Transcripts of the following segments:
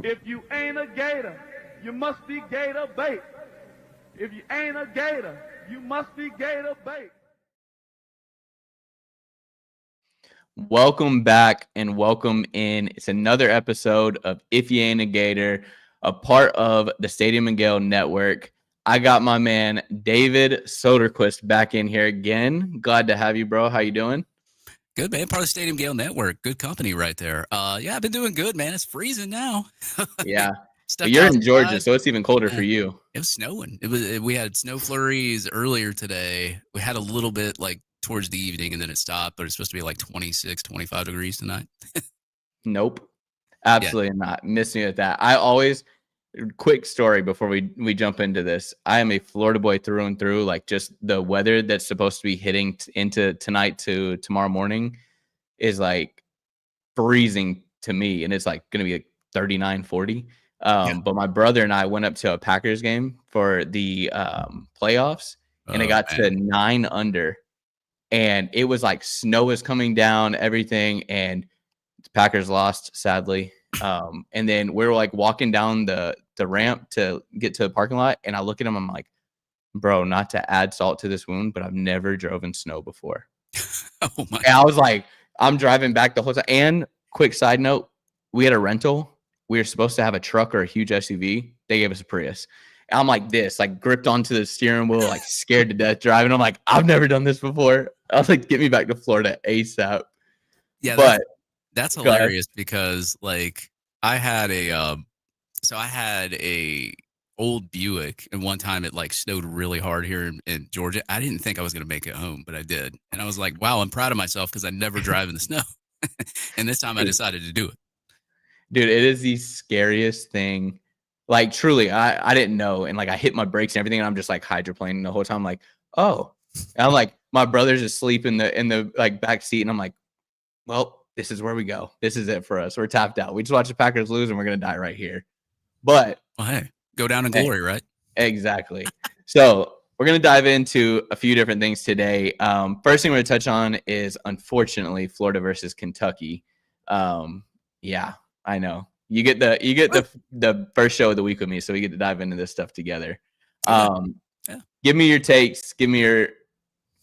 If you ain't a Gator, you must be Gator bait. If you ain't a Gator, you must be Gator bait. Welcome back and welcome in. It's another episode of If You Ain't a Gator, a part of the Stadium and Gale Network. I got my man David Soderquist back in here again. Glad to have you, bro. How you doing? Good, man. Part of the Stadium Gale Network. Good company right there. Yeah, I've been doing good, man. It's freezing now. Yeah. But Stepped you're in outside. Georgia, so it's even colder for Yeah. you. It was snowing. We had snow flurries earlier today. We had a little bit like towards the evening and then it stopped, but it's supposed to be like 26, 25 degrees tonight. Nope. Absolutely not. Miss me with that. Quick story before we jump into this. I am a Florida boy through and through. Like, just the weather that's supposed to be hitting into tonight to tomorrow morning is like freezing to me, and it's like going to be like 39, 40. But my brother and I went up to a Packers game for the playoffs, and it got to 9 under, and it was like snow was coming down, everything, and the Packers lost, sadly. And then we were like walking down the ramp to get to the parking lot, and I look at him, I'm like, bro, not to add salt to this wound, but I've never driven snow before. Oh my! And I was like, I'm driving back the whole time. And quick side note, we had a rental. We were supposed to have a truck or a huge SUV. They gave us a Prius. And I'm like this, like gripped onto the steering wheel, like scared to death driving. I'm like, I've never done this before. I was like, get me back to Florida ASAP. Yeah, but that's hilarious because like I had a old Buick, and one time it like snowed really hard here in Georgia. I didn't think I was going to make it home, but I did. And I was like, wow, I'm proud of myself because I never drive in the snow. And this time I decided to do it. Dude, it is the scariest thing. Like, truly, I didn't know. And like, I hit my brakes and everything, and I'm just like hydroplaning the whole time. I'm like, oh, and I'm like, my brother's asleep in the like back seat, and I'm like, well, this is where we go. This is it for us. We're tapped out. We just watch the Packers lose, and we're gonna die right here. But well, hey, go down in glory, right? Exactly. So we're gonna dive into a few different things today. First thing we're gonna touch on is, unfortunately, Florida versus Kentucky. Yeah, I know. You get the first show of the week with me, so we get to dive into this stuff together. Give me your takes. Give me your.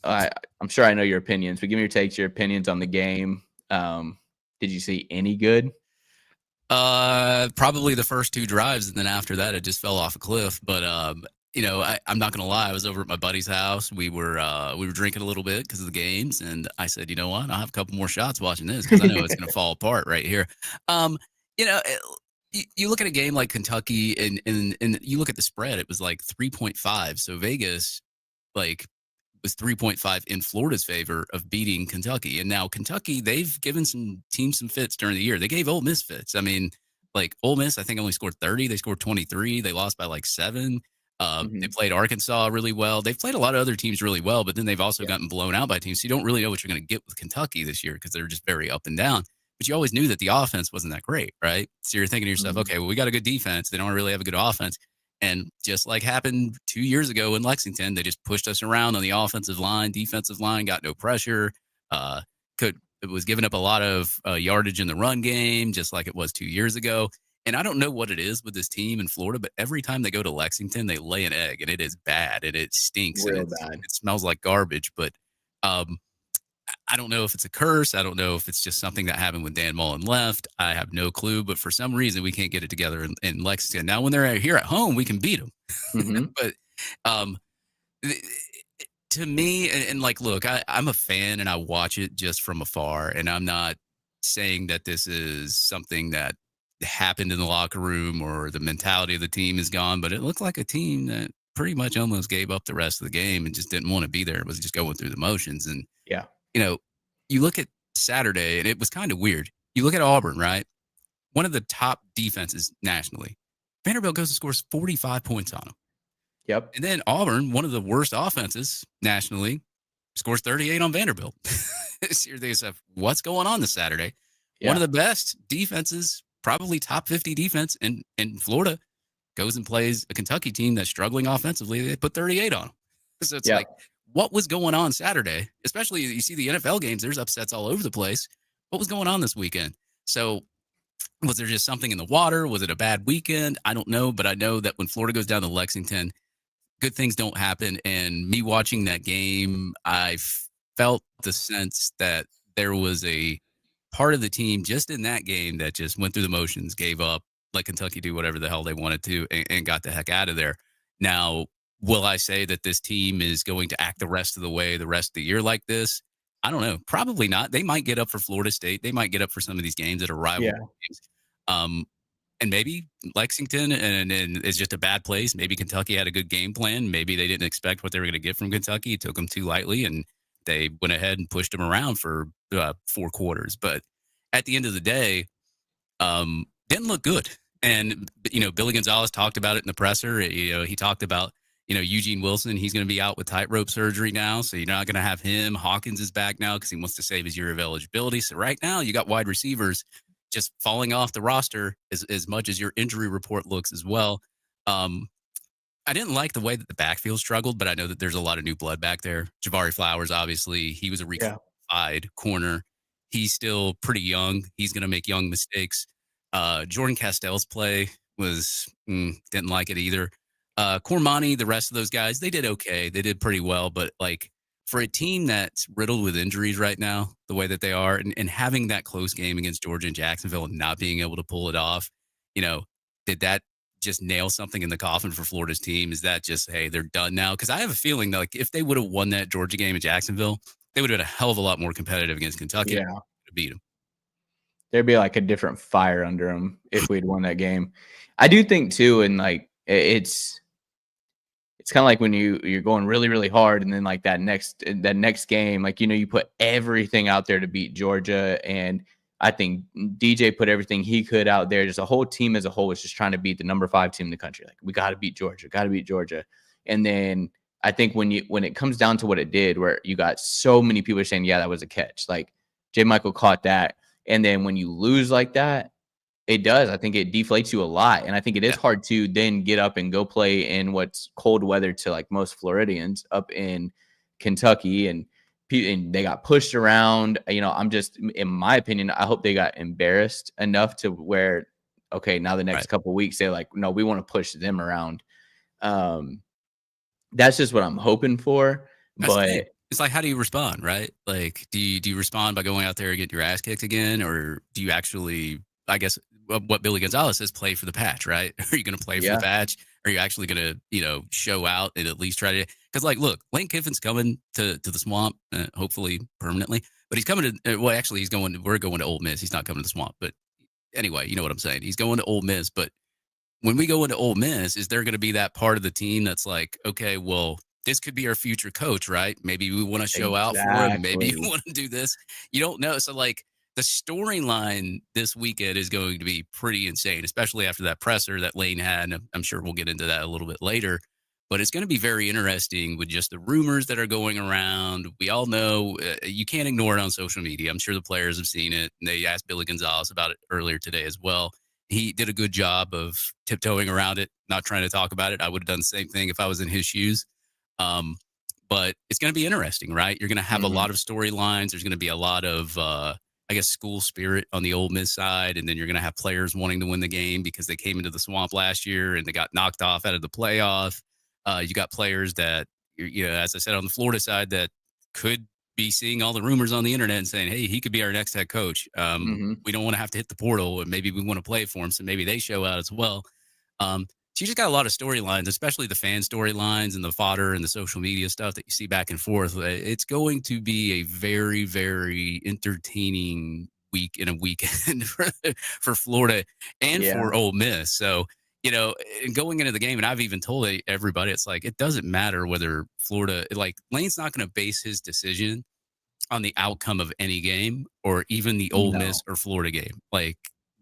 I'm sure I know your opinions, but give me your takes, your opinions on the game. Did you see any good? Probably the first 2 drives, and then after that, it just fell off a cliff. But you know, I'm not gonna lie. I was over at my buddy's house. We were drinking a little bit because of the games, and I said, you know what? I'll have a couple more shots watching this because I know it's gonna fall apart right here. You know, you look at a game like Kentucky, and you look at the spread. It was like 3.5. So Vegas, like, was 3.5 in Florida's favor of beating Kentucky. And now Kentucky, they've given some teams some fits during the year. They gave Ole Miss fits. I mean, like Ole Miss, I think only scored 30. They scored 23. They lost by like 7. They played Arkansas really well. They've played a lot of other teams really well, but then they've also gotten blown out by teams. So you don't really know what you're going to get with Kentucky this year because they're just very up and down. But you always knew that the offense wasn't that great, right? So you're thinking to yourself, okay, well, we got a good defense. They don't really have a good offense. And just like happened 2 years ago in Lexington, they just pushed us around on the offensive line, defensive line, got no pressure. It was giving up a lot of yardage in the run game, just like it was 2 years ago. And I don't know what it is with this team in Florida, but every time they go to Lexington, they lay an egg, and it is bad, and it stinks, Real and bad. it smells like garbage. But I don't know if it's a curse. I don't know if it's just something that happened when Dan Mullen left. I have no clue. But for some reason, we can't get it together in Lexington. Now, when they're here at home, we can beat them. But to me, and like, look, I'm a fan and I watch it just from afar. And I'm not saying that this is something that happened in the locker room or the mentality of the team is gone. But it looked like a team that pretty much almost gave up the rest of the game and just didn't want to be there. It was just going through the motions. And yeah. You know, you look at Saturday, and it was kind of weird. You look at Auburn, right? One of the top defenses nationally. Vanderbilt goes and scores 45 points on them. Yep. And then Auburn, one of the worst offenses nationally, scores 38 on Vanderbilt. So you're thinking yourself, what's going on this Saturday? Yeah. One of the best defenses, probably top 50 defense in Florida, goes and plays a Kentucky team that's struggling offensively. They put 38 on them. So it's like, what was going on Saturday? Especially you see the NFL games, there's upsets all over the place. What was going on this weekend? So Was there just something in the water? Was it a bad weekend? I don't know, but I know that when Florida goes down to Lexington, good things don't happen. And me watching that game, I felt the sense that there was a part of the team just in that game that just went through the motions, gave up, let Kentucky do whatever the hell they wanted to, and got the heck out of there. Now, will I say that this team is going to act the rest of the way the rest of the year like this? I don't know. Probably not. They might get up for Florida State. They might get up for some of these games that are rival games. Um, and maybe Lexington and is just a bad place. Maybe Kentucky had a good game plan. Maybe they didn't expect what they were going to get from Kentucky. It took them too lightly, and they went ahead and pushed them around for 4 quarters. But at the end of the day, didn't look good. And, Billy Gonzalez talked about it in the presser. He talked about, Eugene Wilson. He's going to be out with tightrope surgery now. So you're not going to have him. Hawkins is back now because he wants to save his year of eligibility. So right now you got wide receivers just falling off the roster as much as your injury report looks as well. I didn't like the way that the backfield struggled, but I know that there's a lot of new blood back there. Javari Flowers, obviously, he was a reclassified corner. He's still pretty young. He's going to make young mistakes. Jordan Castell's play didn't like it either. Cormani, the rest of those guys, they did okay. They did pretty well, but for a team that's riddled with injuries right now, the way that they are, and having that close game against Georgia and Jacksonville and not being able to pull it off, did that just nail something in the coffin for Florida's team? Is that just, hey, they're done now? Because I have a feeling that if they would have won that Georgia game in Jacksonville, they would have been a hell of a lot more competitive against Kentucky to beat them. There'd be a different fire under them if we'd won that game. I do think too, and it's kind of like when you're going really, really hard, and then that next game, you put everything out there to beat Georgia, and I think DJ put everything he could out there. Just a whole team as a whole was just trying to beat the number 5 team in the country. We got to beat Georgia, And then I think when it comes down to what it did, where you got so many people saying, yeah, that was a catch. J. Michael caught that. And then when you lose like that, it does. I think it deflates you a lot. And I think it is hard to then get up and go play in what's cold weather to most Floridians up in Kentucky. And they got pushed around. I'm just, in my opinion, I hope they got embarrassed enough to where, okay, now the next couple of weeks, they're no, we want to push them around. That's just what I'm hoping for. But it's how do you respond, right? Do you respond by going out there and getting your ass kicked again? Or do you actually, I guess, what Billy Gonzalez says, play for the patch, right? Are you going to play for the patch? Are you actually going to, show out and at least try to? Because, look, Lane Kiffin's coming to the Swamp, hopefully permanently. But he's coming to, we're going to Ole Miss. He's not coming to the Swamp. But anyway, you know what I'm saying? He's going to Ole Miss. But when we go into Ole Miss, is there going to be that part of the team that's okay, well, this could be our future coach, right? Maybe we want to show out for him. Maybe we want to do this. You don't know. So, the storyline this weekend is going to be pretty insane, especially after that presser that Lane had. And I'm sure we'll get into that a little bit later. But it's going to be very interesting with just the rumors that are going around. We all know you can't ignore it on social media. I'm sure the players have seen it. And they asked Billy Gonzalez about it earlier today as well. He did a good job of tiptoeing around it, not trying to talk about it. I would have done the same thing if I was in his shoes. But it's going to be interesting, right? You're going to have a lot of storylines. There's going to be a lot of, school spirit on the Ole Miss side. And then you're going to have players wanting to win the game because they came into the Swamp last year and they got knocked off out of the playoff. You got players that, as I said, on the Florida side, that could be seeing all the rumors on the internet and saying, hey, he could be our next head coach. We don't want to have to hit the portal, and maybe we want to play for him. So maybe they show out as well. So you just got a lot of storylines, especially the fan storylines and the fodder and the social media stuff that you see back and forth. It's going to be a very, very entertaining week and a weekend for Florida and for Ole Miss. So, going into the game, and I've even told everybody, it's it doesn't matter whether Florida, Lane's not going to base his decision on the outcome of any game or even the Ole Miss or Florida game.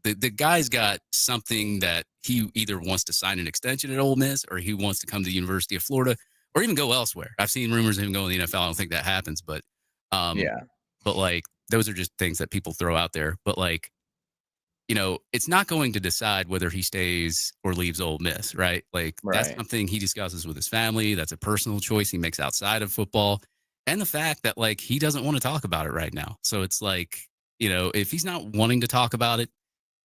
The guy's got something that he either wants to sign an extension at Ole Miss or he wants to come to the University of Florida or even go elsewhere. I've seen rumors of him going to the NFL. I don't think that happens, but but those are just things that people throw out there. But it's not going to decide whether he stays or leaves Ole Miss, right? That's something he discusses with his family. That's a personal choice he makes outside of football. And the fact that he doesn't want to talk about it right now. So it's if he's not wanting to talk about it,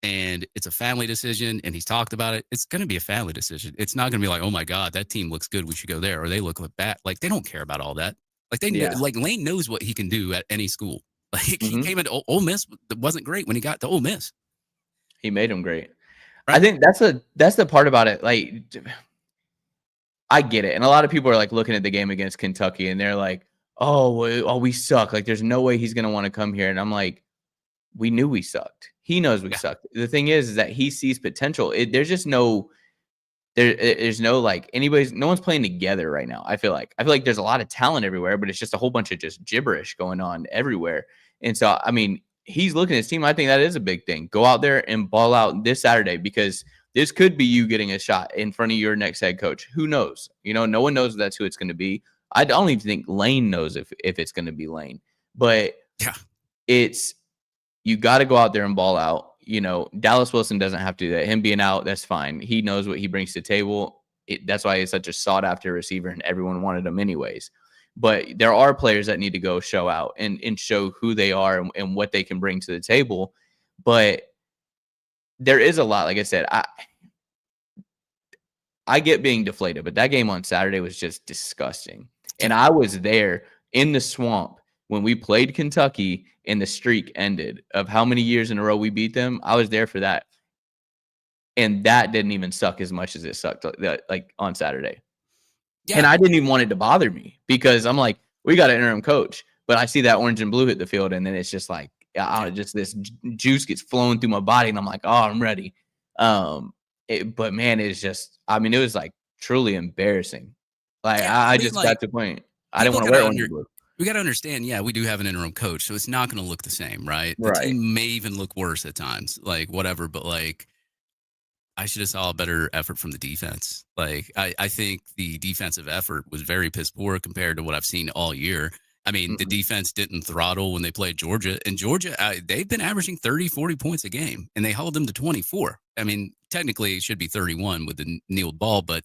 and it's a family decision and he's talked about it, it's going to be a family decision. It's not going to be like, oh my God, that team looks good, we should go there, or they look like bad. Like, they don't care about all that. Like, Yeah. like Lane knows what he can do at any school. Like, he Mhm. came into Ole Miss, that wasn't great when he got to Ole Miss. He made him great. I Right. think that's the part about it. Like, I get it. And a lot of people are like looking at the game against Kentucky and they're like, oh, we suck. Like, there's no way he's going to want to come here. And I'm like, we knew we sucked. He knows we Yeah. sucked. The thing is that he sees potential. There's just there's no like no one's playing together right now. I feel like there's a lot of talent everywhere, but it's just a whole bunch of just gibberish going on everywhere. And so, I mean, he's looking at his team. I think that is a big thing. Go out there and ball out this Saturday, because this could be you getting a shot in front of your next head coach. Who knows? No one knows if that's who it's going to be. I don't even think Lane knows if it's going to be Lane. But Yeah. You got to go out there and ball out. Dallas Wilson doesn't have to do that. Him being out, that's fine. He knows what he brings to the table. That's why he's such a sought-after receiver, and everyone wanted him anyways. But there are players that need to go show out and show who they are and what they can bring to the table. But there is a lot. Like I said, I get being deflated, but that game on Saturday was just disgusting. And I was there in the swamp when we played Kentucky and the streak ended of how many years in a row we beat them. I was there for that. And that didn't even suck as much as it sucked like on Saturday. Yeah. And I didn't even want it to bother me, because I'm like, we got an interim coach, but I see that orange and blue hit the field, and then it's just like, just this juice gets flowing through my body, and I'm like, oh, I'm ready. But man, it's just, I mean, it was like truly embarrassing. Like, I just got to the point. I didn't want to wear orange and blue. We got to understand, we do have an interim coach, so it's not going to look the same, right? The Right. team may even look worse at times, like whatever, but like, I should have saw a better effort from the defense. Like, I think the defensive effort was very piss poor compared to what I've seen all year. I mean, the defense didn't throttle when they played Georgia. And Georgia, they've been averaging 30, 40 points a game, and they held them to 24. I mean, technically, it should be 31 with the kneeled ball, but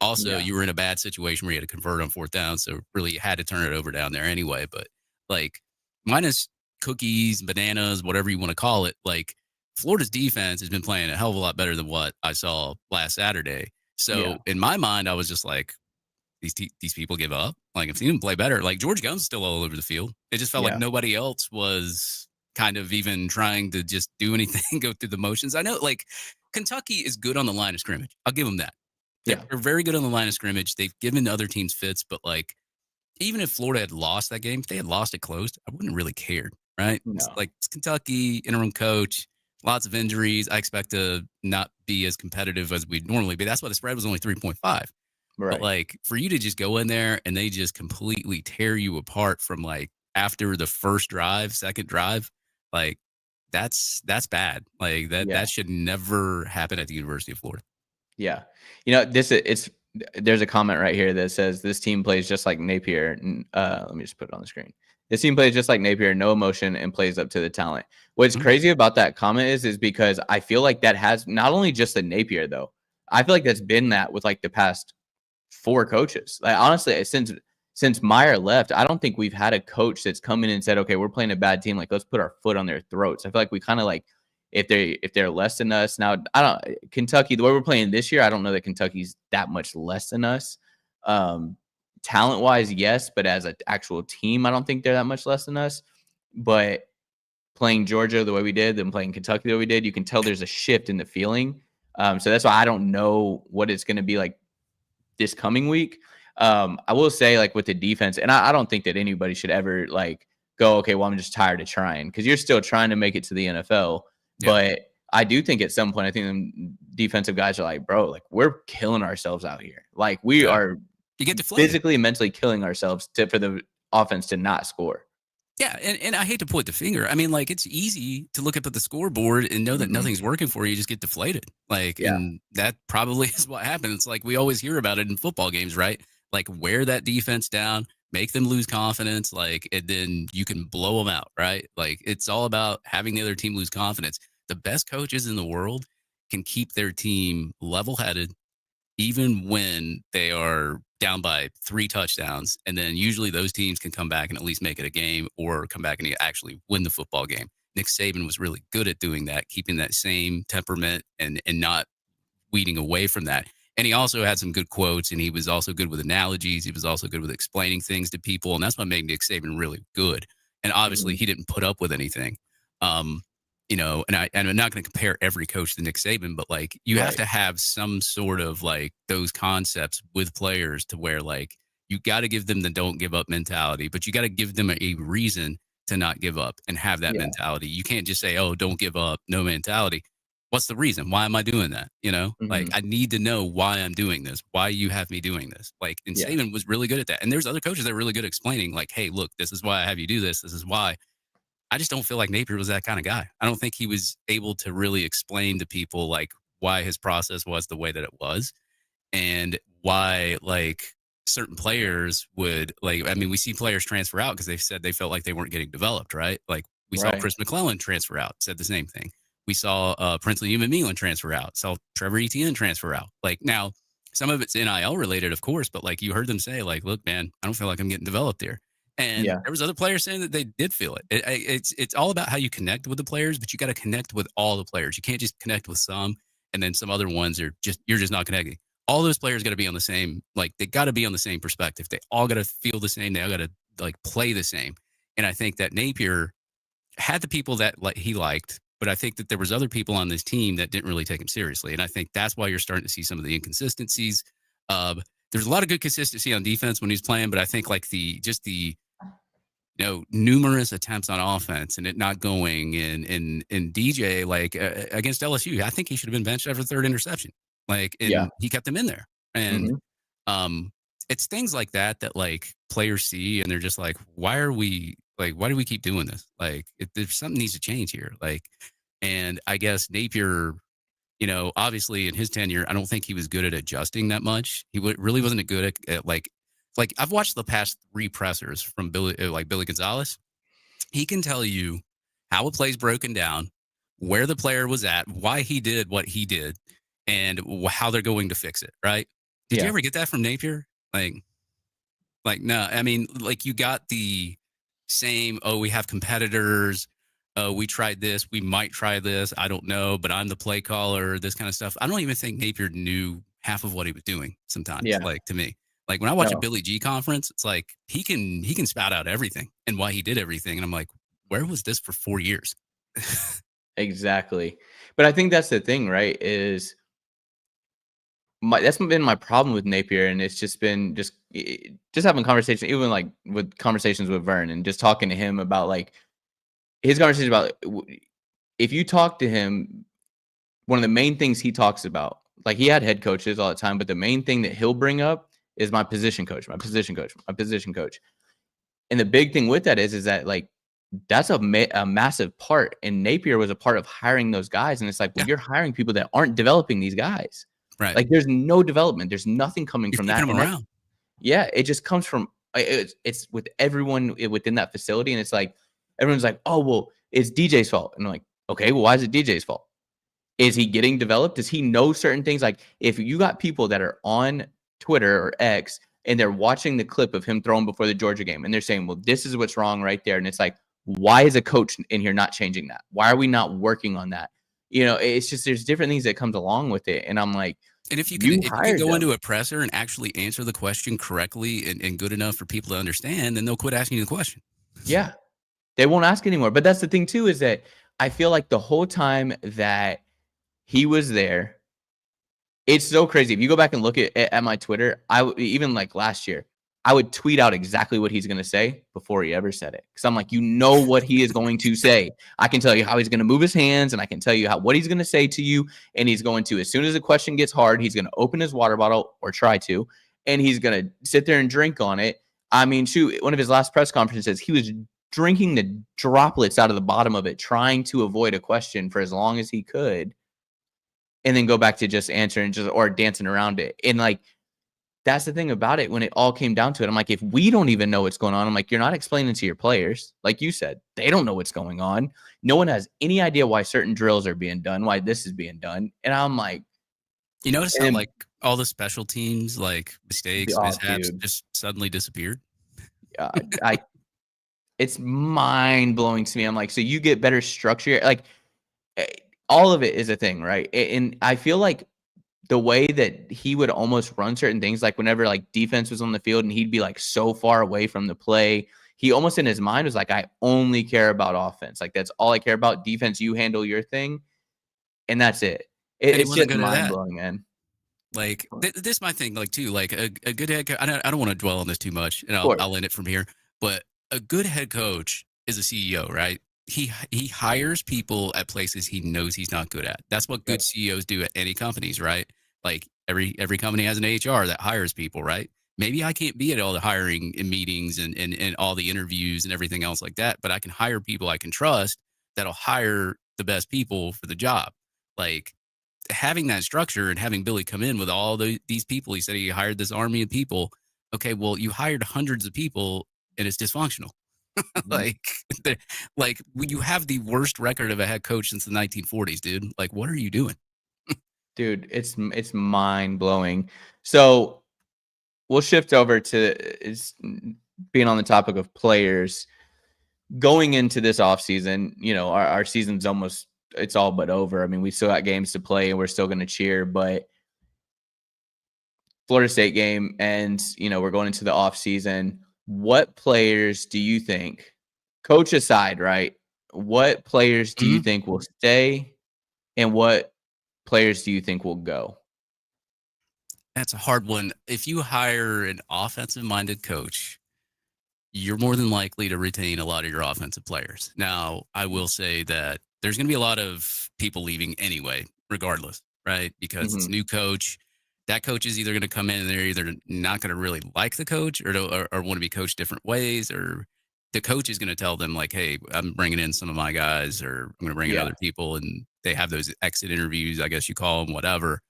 also you were in a bad situation where you had to convert on fourth down, so really you had to turn it over down there anyway. But, like, minus cookies, bananas, whatever you want to call it, like, Florida's defense has been playing a hell of a lot better than what I saw last Saturday. So in my mind, I was just like, these people give up. Like, I've seen them play better. Like, George Gunn's still all over the field. It just felt like nobody else was kind of even trying to just do anything, go through the motions. I know, like, Kentucky is good on the line of scrimmage. I'll give them that. They're very good on the line of scrimmage. They've given other teams fits, but like, even if Florida had lost that game, if they had lost it closed, I wouldn't really cared, right? No. It's Kentucky, interim coach, lots of injuries. I expect to not be as competitive as we'd normally be. That's why the spread was only 3.5. Right. But like, for you to just go in there and they just completely tear you apart from like after the first drive, second drive, like that's bad. Like that should never happen at the University of Florida. Yeah. There's a comment right here that says this team plays just like Napier. Let me just put it on the screen. This team plays just like Napier, no emotion, and plays up to the talent. What's crazy about that comment is because I feel like that has not only just the Napier though. I feel like that's been that with like the past 4 coaches. Like, honestly, since Meyer left, I don't think we've had a coach that's come in and said, okay, we're playing a bad team, like let's put our foot on their throats. I feel like we kind of like, if they're less than us now, Kentucky, the way we're playing this year, I don't know that Kentucky's that much less than us. Talent wise, yes, but as an actual team, I don't think they're that much less than us. But playing Georgia the way we did, then playing Kentucky the way we did, you can tell there's a shift in the feeling. So that's why I don't know what it's going to be like this coming week. I will say, like, with the defense, and I don't think that anybody should ever like go, okay, well, I'm just tired of trying, because you're still trying to make it to the NFL. But I do think at some point, I think the defensive guys are like, bro, like, we're killing ourselves out here. Like, we are physically and mentally killing ourselves for the offense to not score. Yeah, and I hate to point the finger. I mean, like, it's easy to look up at the scoreboard and know that nothing's working for you. You just get deflated. Like, and that probably is what happens. It's like we always hear about it in football games, right? Like, wear that defense down, make them lose confidence, like, and then you can blow them out, right? Like, it's all about having the other team lose confidence. The best coaches in the world can keep their team level-headed even when they are down by 3 touchdowns. And then usually those teams can come back and at least make it a game, or come back and actually win the football game. Nick Saban was really good at doing that, keeping that same temperament and not weeding away from that. And he also had some good quotes, and he was also good with analogies. He was also good with explaining things to people, and that's what made Nick Saban really good. And obviously, Mhm. he didn't put up with anything. Um, and I'm not going to compare every coach to Nick Saban, but like you have Right. to have some sort of like those concepts with players to where like you got to give them the don't give up mentality, but you got to give them a reason to not give up and have that Yeah. mentality. You can't just say, "Oh, don't give up, no mentality." What's the reason? Why am I doing that? Like Mhm. I need to know why I'm doing this, why you have me doing this. Like, and Yeah. Saban was really good at that. And there's other coaches that are really good at explaining, like, hey, look, this is why I have you do this. This is why. I just don't feel like Napier was that kind of guy. I don't think he was able to really explain to people like why his process was the way that it was and why like certain players would like I mean we see players transfer out because they said they felt like they weren't getting developed, right? Like we saw Right. Chris McClellan transfer out, said the same thing. We saw Princely Human Milan transfer out, saw Trevor Etienne transfer out. Like now some of it's NIL related, of course, but like you heard them say like, look man, I don't feel like I'm getting developed here. And Yeah. there was other players saying that they did feel it. It's all about how you connect with the players, but you got to connect with all the players. You can't just connect with some and then some other ones are just you're just not connecting. All those players got to be on the same, like they got to be on the same perspective. They all got to feel the same. They all got to like play the same. And I think that Napier had the people that like he liked, but I think that there was other people on this team that didn't really take him seriously. And I think that's why you're starting to see some of the inconsistencies. There's a lot of good consistency on defense when he's playing, but I think like the numerous attempts on offense and it not going and DJ like against LSU, I think he should have been benched after the third interception. Like, Yeah. and he kept him in there. And Mhm. um, it's things like that that like players see and they're just like, why do we keep doing this? Like, there's something needs to change here. Like, and I guess Napier, obviously in his tenure, I don't think he was good at adjusting that much. He really wasn't good at like I've watched the past three pressers from Billy Gonzalez. He can tell you how a play's broken down, where the player was at, why he did what he did, and how they're going to fix it. Right? Did you Yeah. ever get that from Napier? Like no. I mean, like you got the same. Oh, we have competitors. We tried this. We might try this. I don't know, but I'm the play caller. This kind of stuff. I don't even think Napier knew half of what he was doing. Sometimes, Yeah. like to me, like when I watch a No. Billy G conference, it's like he can spout out everything and why he did everything, and I'm like, where was this for 4 years? Exactly. But I think that's the thing, right? Is that's been my problem with Napier, and it's just been just having conversation, even like with conversations with Vern, and just talking to him about like his conversation about if you talk to him, one of the main things he talks about, like he had head coaches all the time, but the main thing that he'll bring up is my position coach, my position coach, my position coach. And the big thing with that is that like that's a massive part. And Napier was a part of hiring those guys. And it's like, well, Yeah, you're hiring people that aren't developing these guys. right. Like there's no development. There's nothing coming You're from keeping that. him And that's around. yeah, it just comes from it's with everyone within that facility. And it's like everyone's like, oh well, it's DJ's fault. And I'm like, okay, well, why is it DJ's fault? Is he getting developed? Does he know certain things? Like if you got people that are on Twitter or X and they're watching the clip of him throwing before the Georgia game and they're saying, well, this is what's wrong right there. And it's like, why is a coach in here not changing that? Why are we not working on that? It's just there's different things that comes along with it. And I'm like, And if you could you if you could hired go them. into a presser and actually answer the question correctly and good enough for people to understand, then they'll quit asking you the question. Yeah. They won't ask anymore. But that's the thing too, is that I feel like the whole time that he was there, it's so crazy. If you go back and look at my Twitter, even like last year, I would tweet out exactly what he's going to say before he ever said it. Because I'm like, what he is going to say. I can tell you how he's going to move his hands, and I can tell you what he's going to say to you. And he's going to, as soon as the question gets hard, he's going to open his water bottle or try to, and he's going to sit there and drink on it. I mean, shoot, one of his last press conferences, he was drinking the droplets out of the bottom of it, trying to avoid a question for as long as he could and then go back to just answering or dancing around it. And like, that's the thing about it when it all came down to it. I'm like, if we don't even know what's going on, I'm like, you're not explaining to your players. Like you said, they don't know what's going on. No one has any idea why certain drills are being done, why this is being done. And I'm like, You notice how and like all the special teams like mistakes, oh, mishaps dude, just suddenly disappeared? uh, I It's mind blowing to me. I'm like, so you get better structure, like all of it is a thing, right? And I feel like the way that he would almost run certain things, like whenever like defense was on the field and he'd be like so far away from the play, he almost in his mind was like, I only care about offense. Like that's all I care about. Defense, you handle your thing, and that's it. And he It's wasn't just good at mind that. blowing, man. Like this, my thing. Like too, like a good head coach. I don't want to dwell on this too much, and Of course. I'll end it from here. But a good head coach is a CEO, right? He hires people at places he knows he's not good at. That's what good Yep. CEOs do at any companies, right? Like every company has an HR that hires people, right? Maybe I can't be at all the hiring and meetings and all the interviews and everything else like that, but I can hire people I can trust that'll hire the best people for the job. Like having that structure and having Billy come in with all these people, he said he hired this army of people. Okay, well, you hired hundreds of people and it's dysfunctional. Mhm. like, like you have the worst record of a head coach since the 1940s, dude. Like, what are you doing? Dude, it's mind blowing. So we'll shift over to being on the topic of players going into this offseason. You know, our season's almost, it's all but over. I mean, we still got games to play and we're still going to cheer, but Florida State game and, you know, we're going into the offseason. What players do you think, coach aside, right? What players do you Mhm. think will stay and what players do you think will go? That's a hard one. If you hire an offensive minded coach, you're more than likely to retain a lot of your offensive players. Now, I will say that there's going to be a lot of people leaving anyway, regardless, right? Because it's a Mhm. new coach. That coach is either going to come in and they're either not going to really like the coach or want to be coached different ways, or the coach is going to tell them, like, hey, I'm bringing in some of my guys, or I'm going to bring in Yeah. other people. And they have those exit interviews, I guess you call them, whatever.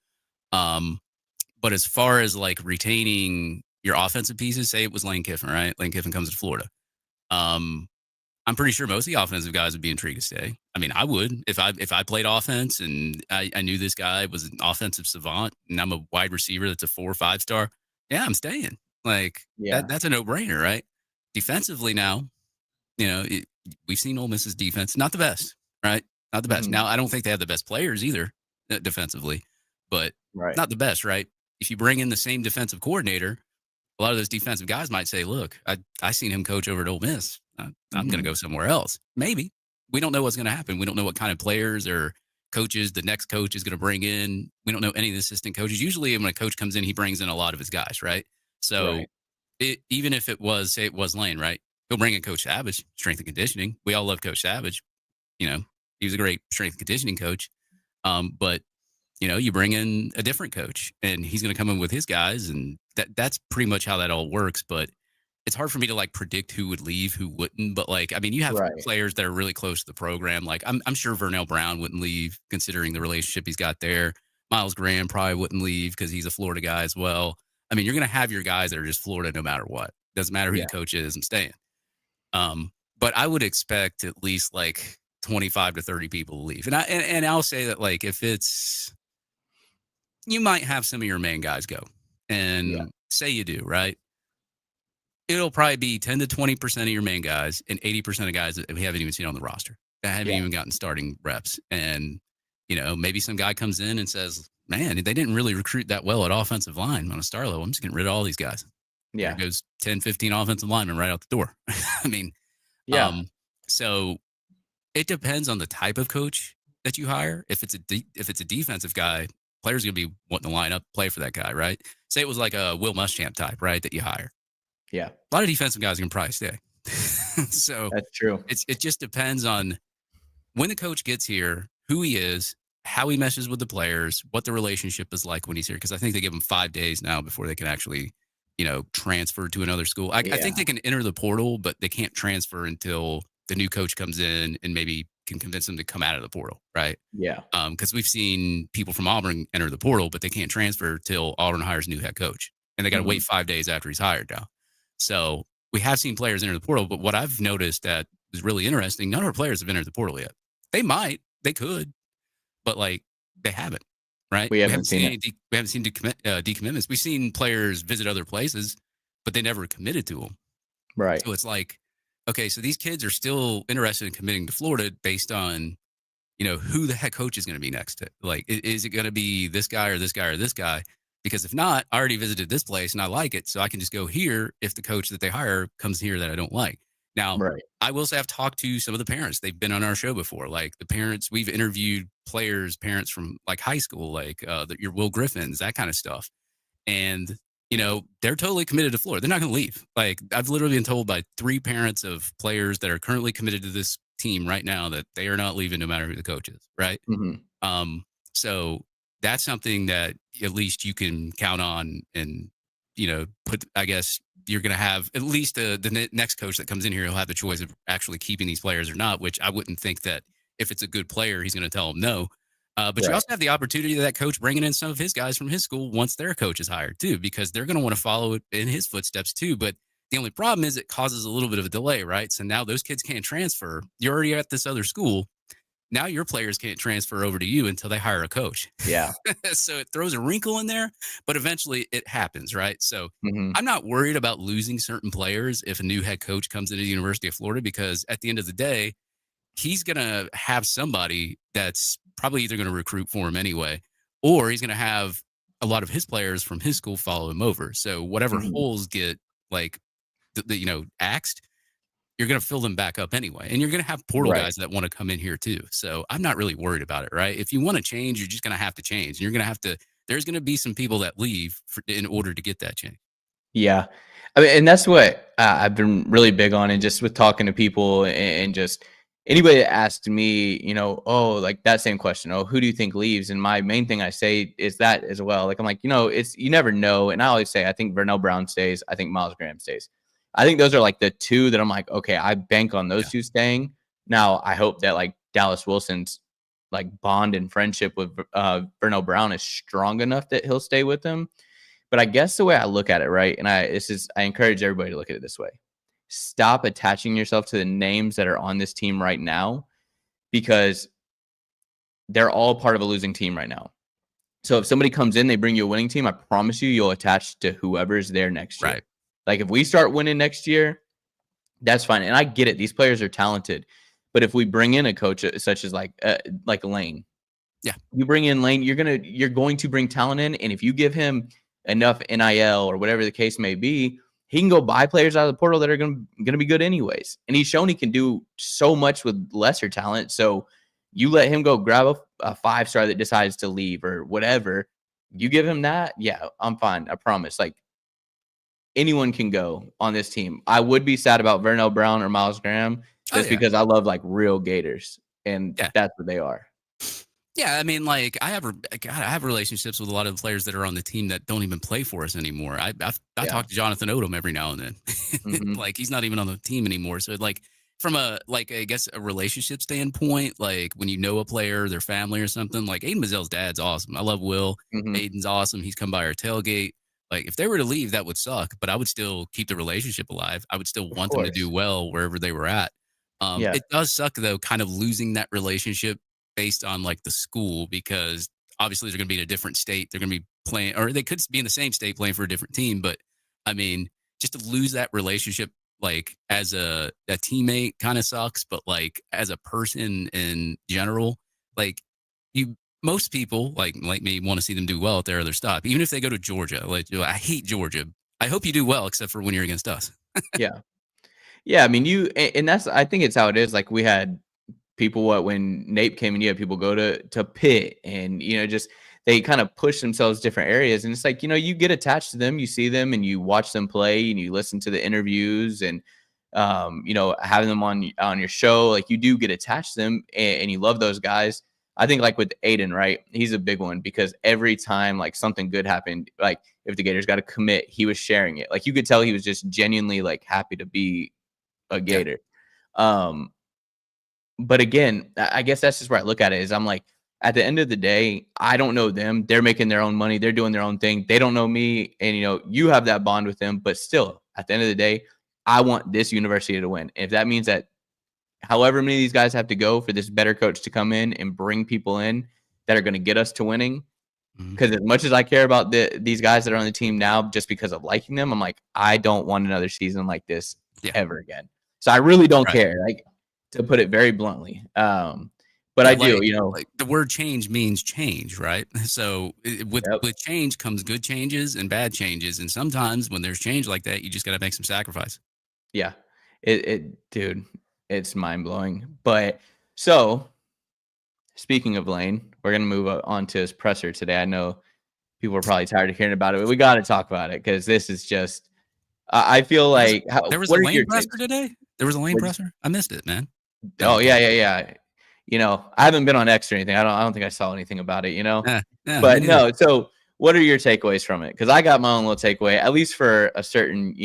Um, but as far as like retaining your offensive pieces, say it was Lane Kiffin, right? Lane Kiffin comes to Florida. Um, I'm pretty sure most of the offensive guys would be intrigued to stay. I mean, I would if I played offense and I knew this guy was an offensive savant and I'm a wide receiver that's a 4 or 5 star. Yeah, I'm staying. Like Yeah. that's a no brainer, right? Defensively now, we've seen Ole Miss's defense, not the best, right? Not the best. Mhm. Now, I don't think they have the best players either defensively, but Right. not the best, right? If you bring in the same defensive coordinator, a lot of those defensive guys might say, "Look, I seen him coach over at Ole Miss. I'm going to Mhm. go somewhere else." Maybe we don't know what's going to happen. We don't know what kind of players or coaches the next coach is going to bring in. We don't know any of the assistant coaches. Usually, when a coach comes in, he brings in a lot of his guys, right? So Right. even if say it was Lane, right? He'll bring in Coach Savage, strength and conditioning. We all love Coach Savage. You know, he was a great strength and conditioning coach. But you bring in a different coach and he's going to come in with his guys, and that's pretty much how that all works. But it's hard for me to like predict who would leave, who wouldn't. But like, I mean, you have Right. players that are really close to the program. Like, I'm sure Vernell Brown wouldn't leave, considering the relationship he's got there. Miles Graham probably wouldn't leave because he's a Florida guy as well. I mean, you're going to have your guys that are just Florida no matter what. Doesn't matter who Yeah. the coach is. I'm staying. But I would expect at least like 25 to 30 people to leave. And I'll say that like if it's you might have some of your main guys go. Yeah. And say you do, right? It'll probably be 10 to 20% of your main guys and 80% of guys that we haven't even seen on the roster that haven't Yeah. even gotten starting reps. And, maybe some guy comes in and says, man, they didn't really recruit that well at offensive line on a star level. I'm just getting rid of all these guys. There Yeah. goes 10, 15 offensive linemen right out the door. I mean, Yeah. um, so it depends on the type of coach that you hire. If it's if it's a defensive guy, players are gonna be wanting to line up, play for that guy, right? Say it was like a Will Muschamp type, right? That you hire. Yeah. A lot of defensive guys are gonna probably stay. So That's true. it just depends on when the coach gets here, who he is, how he meshes with the players, what the relationship is like when he's here. Because I think they give him 5 days now before they can actually, transfer to another school. I think Yeah. they can enter the portal, but they can't transfer until the new coach comes in and maybe can convince them to come out of the portal, right? Yeah. Because we've seen people from Auburn enter the portal, but they can't transfer till Auburn hires a new head coach, and they got to wait Mhm. 5 days after he's hired now. So we have seen players enter the portal, but what I've noticed that is really interesting, none of our players have entered the portal yet. They might, they could, but like they haven't, right? We We haven't haven't seen seen it. any we haven't seen decommitments. We've seen players visit other places, but they never committed to them. Right. So it's like okay, so these kids are still interested in committing to Florida based on, who the head coach is going to be next to. Like, is it going to be this guy or this guy or this guy? Because if not, I already visited this place and I like it, so I can just go here if the coach that they hire comes here that I don't like. Now, Right. I will say I've talked to some of the parents. They've been on our show before. Like the parents, we've interviewed parents from like high school, like your Will Griffins, that kind of stuff. And they're totally committed to Florida. They're not going to leave. Like I've literally been told by 3 parents of players that are currently committed to this team right now that they are not leaving no matter who the coach is. Right. Mm-hmm. So that's something that at least you can count on, and I guess you're going to have at least the next coach that comes in here, he'll have the choice of actually keeping these players or not. Which I wouldn't think that if it's a good player, he's going to tell them no. But you also have the opportunity of that coach bringing in some of his guys from his school once their coach is hired too, because they're going to want to follow in his footsteps too. But the only problem is it causes a little bit of a delay, right? So now those kids can't transfer. You're already at this other school. Now your players can't transfer over to you until they hire a coach. Yeah. So it throws a wrinkle in there, but eventually it happens, right? So Mm-hmm. I'm not worried about losing certain players if a new head coach comes into the University of Florida, because at the end of the day, he's going to have somebody that's probably either going to recruit for him anyway, or he's going to have a lot of his players from his school follow him over. So whatever Mm-hmm. holes get axed, you're going to fill them back up anyway. And you're going to have portal guys that want to come in here too. So I'm not really worried about it, right? If you want to change, you're just going to have to change. And you're going to have to, there's going to be some people that leave in order to get that change. Yeah. I mean, and that's what I've been really big on, and just with talking to people and just anybody that asked me, like that same question, who do you think leaves? And my main thing I say is that as well. Like, I'm like, you never know. And I always say, I think Vernell Brown stays. I think Miles Graham stays. I think those are like the 2 that I'm like, okay, I bank on those 2 staying. Now, I hope that like Dallas Wilson's like bond and friendship with Vernell Brown is strong enough that he'll stay with him. But I guess the way I look at it, right, and I encourage everybody to look at it this way. Stop attaching yourself to the names that are on this team right now, because they're all part of a losing team right now. So if somebody comes in, they bring you a winning team, I promise you'll attach to whoever's there next year. Right. Like if we start winning next year, that's fine. And I get it. These players are talented. But if we bring in a coach such as like Lane, you bring in Lane, you're going to bring talent in. And if you give him enough NIL or whatever the case may be, he can go buy players out of the portal that are going to be good anyways. And he's shown he can do so much with lesser talent. So you let him go grab a 5-star that decides to leave or whatever. You give him that. Yeah, I'm fine. I promise. Like anyone can go on this team. I would be sad about Vernell Brown or Miles Graham just because I love like real Gators, and that's what they are. Yeah, I mean, like I have relationships with a lot of the players that are on the team that don't even play for us anymore. I talk to Jonathan Odom every now and then. Mm-hmm. Like he's not even on the team anymore. So like from a I guess a relationship standpoint, like when you know a player, their family or something, like Aiden Mazelle's dad's awesome. I love Will. Mm-hmm. Aiden's awesome. He's come by our tailgate. Like if they were to leave, that would suck, but I would still keep the relationship alive. I would still want them to do well wherever they were at. It does suck though, kind of losing that relationship based on like the school, because obviously they're going to be in a different state. They're going to be playing, or they could be in the same state playing for a different team. But I mean, just to lose that relationship, like as a teammate kind of sucks, but like as a person in general, like most people like me want to see them do well at their other stop, even if they go to Georgia. Like I hate Georgia. I hope you do well, except for when you're against us. Yeah. I mean, and I think it's how it is. Like we had people, when Nape came in, you had people go to Pitt, and just they kind of push themselves different areas, and it's like you get attached to them, you see them, and you watch them play, and you listen to the interviews, and having them on your show, like you do get attached to them, and you love those guys. I think like with Aiden, right? He's a big one, because every time like something good happened, like if the Gators got a commit, he was sharing it. Like you could tell he was just genuinely like happy to be a Gator. But again, I guess that's just where I look at it, is I'm like, at the end of the day, I don't know them. They're making their own money. They're doing their own thing. They don't know me. And, you have that bond with them. But still, at the end of the day, I want this university to win. And if that means that however many of these guys have to go for this better coach to come in and bring people in that are going to get us to winning, because as much as I care about these guys that are on the team now just because of liking them, I'm like, I don't want another season like this ever again. So I really don't Right. care, like, to put it very bluntly. But Yeah, I do, like the word change means change, right? So with Yep. change comes good changes and bad changes, and sometimes when there's change like that, you just got to make some sacrifice. Yeah. Dude, it's mind blowing. But so speaking of Lane, we're gonna move on to his presser today. I know people are probably tired of hearing about it, but we got to talk about it because this is just. I feel There was like. there was a What are lane your presser takes? today. There was a lane Would presser. I missed it, man. Oh No, yeah, kidding. yeah. I haven't been on X or anything. I don't think I saw anything about it. Yeah, me But neither. no. So what are your takeaways from it? Because I got my own little takeaway, at least for a certain.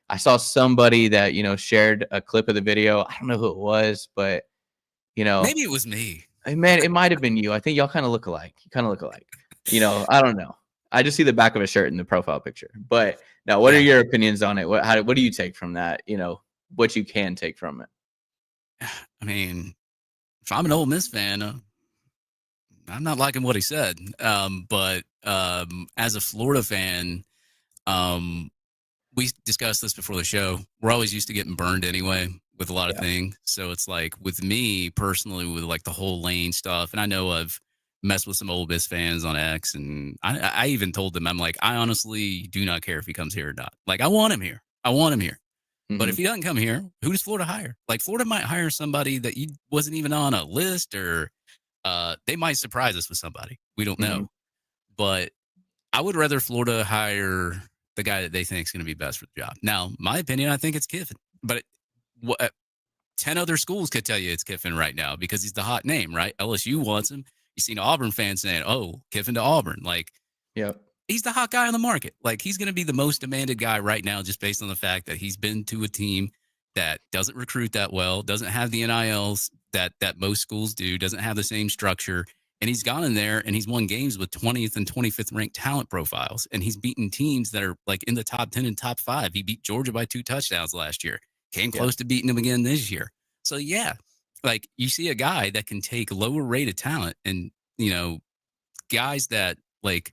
I saw somebody that shared a clip of the video. I don't know who it was, but you know, Maybe it was me. man, it might have been you. I think y'all kind of look alike. You kind of look alike. I don't know. I just see the back of a shirt in the profile picture. But now, what are Yeah, your opinions on it? What do you take from that? What you can take from it. I mean, if I'm an Ole Miss fan, I'm not liking what he said. But as a Florida fan, um, we discussed this before the show. We're always used to getting burned anyway with a lot of Yeah. things. So it's like with me personally, with like the whole lane stuff, and I know I've messed with some Ole Miss fans on X, and I even told them, I'm like, I honestly do not care if he comes here or not. Like, I want him here. I want him here. But Hmm. if he doesn't come here, who does Florida hire? Like, Florida might hire somebody that you wasn't even on a list, or they might surprise us with somebody. We don't Hmm. know. But I would rather Florida hire the guy that they think is going to be best for the job. Now, my opinion, I think it's Kiffin, but 10 other schools could tell you it's Kiffin right now because he's the hot name, right? LSU wants him. You've seen Auburn fans saying, oh, Kiffin to Auburn. Like, Yep. he's the hot guy on the market. Like, he's going to be the most demanded guy right now just based on the fact that he's been to a team that doesn't recruit that well, doesn't have the NILs that most schools do, doesn't have the same structure. And he's gone in there and he's won games with 20th and 25th ranked talent profiles. And he's beaten teams that are like in the top 10 and top 5. He beat Georgia by 2 touchdowns last year. Came Yeah. close to beating them again this year. So yeah, like you see a guy that can take lower rated talent and, guys that like,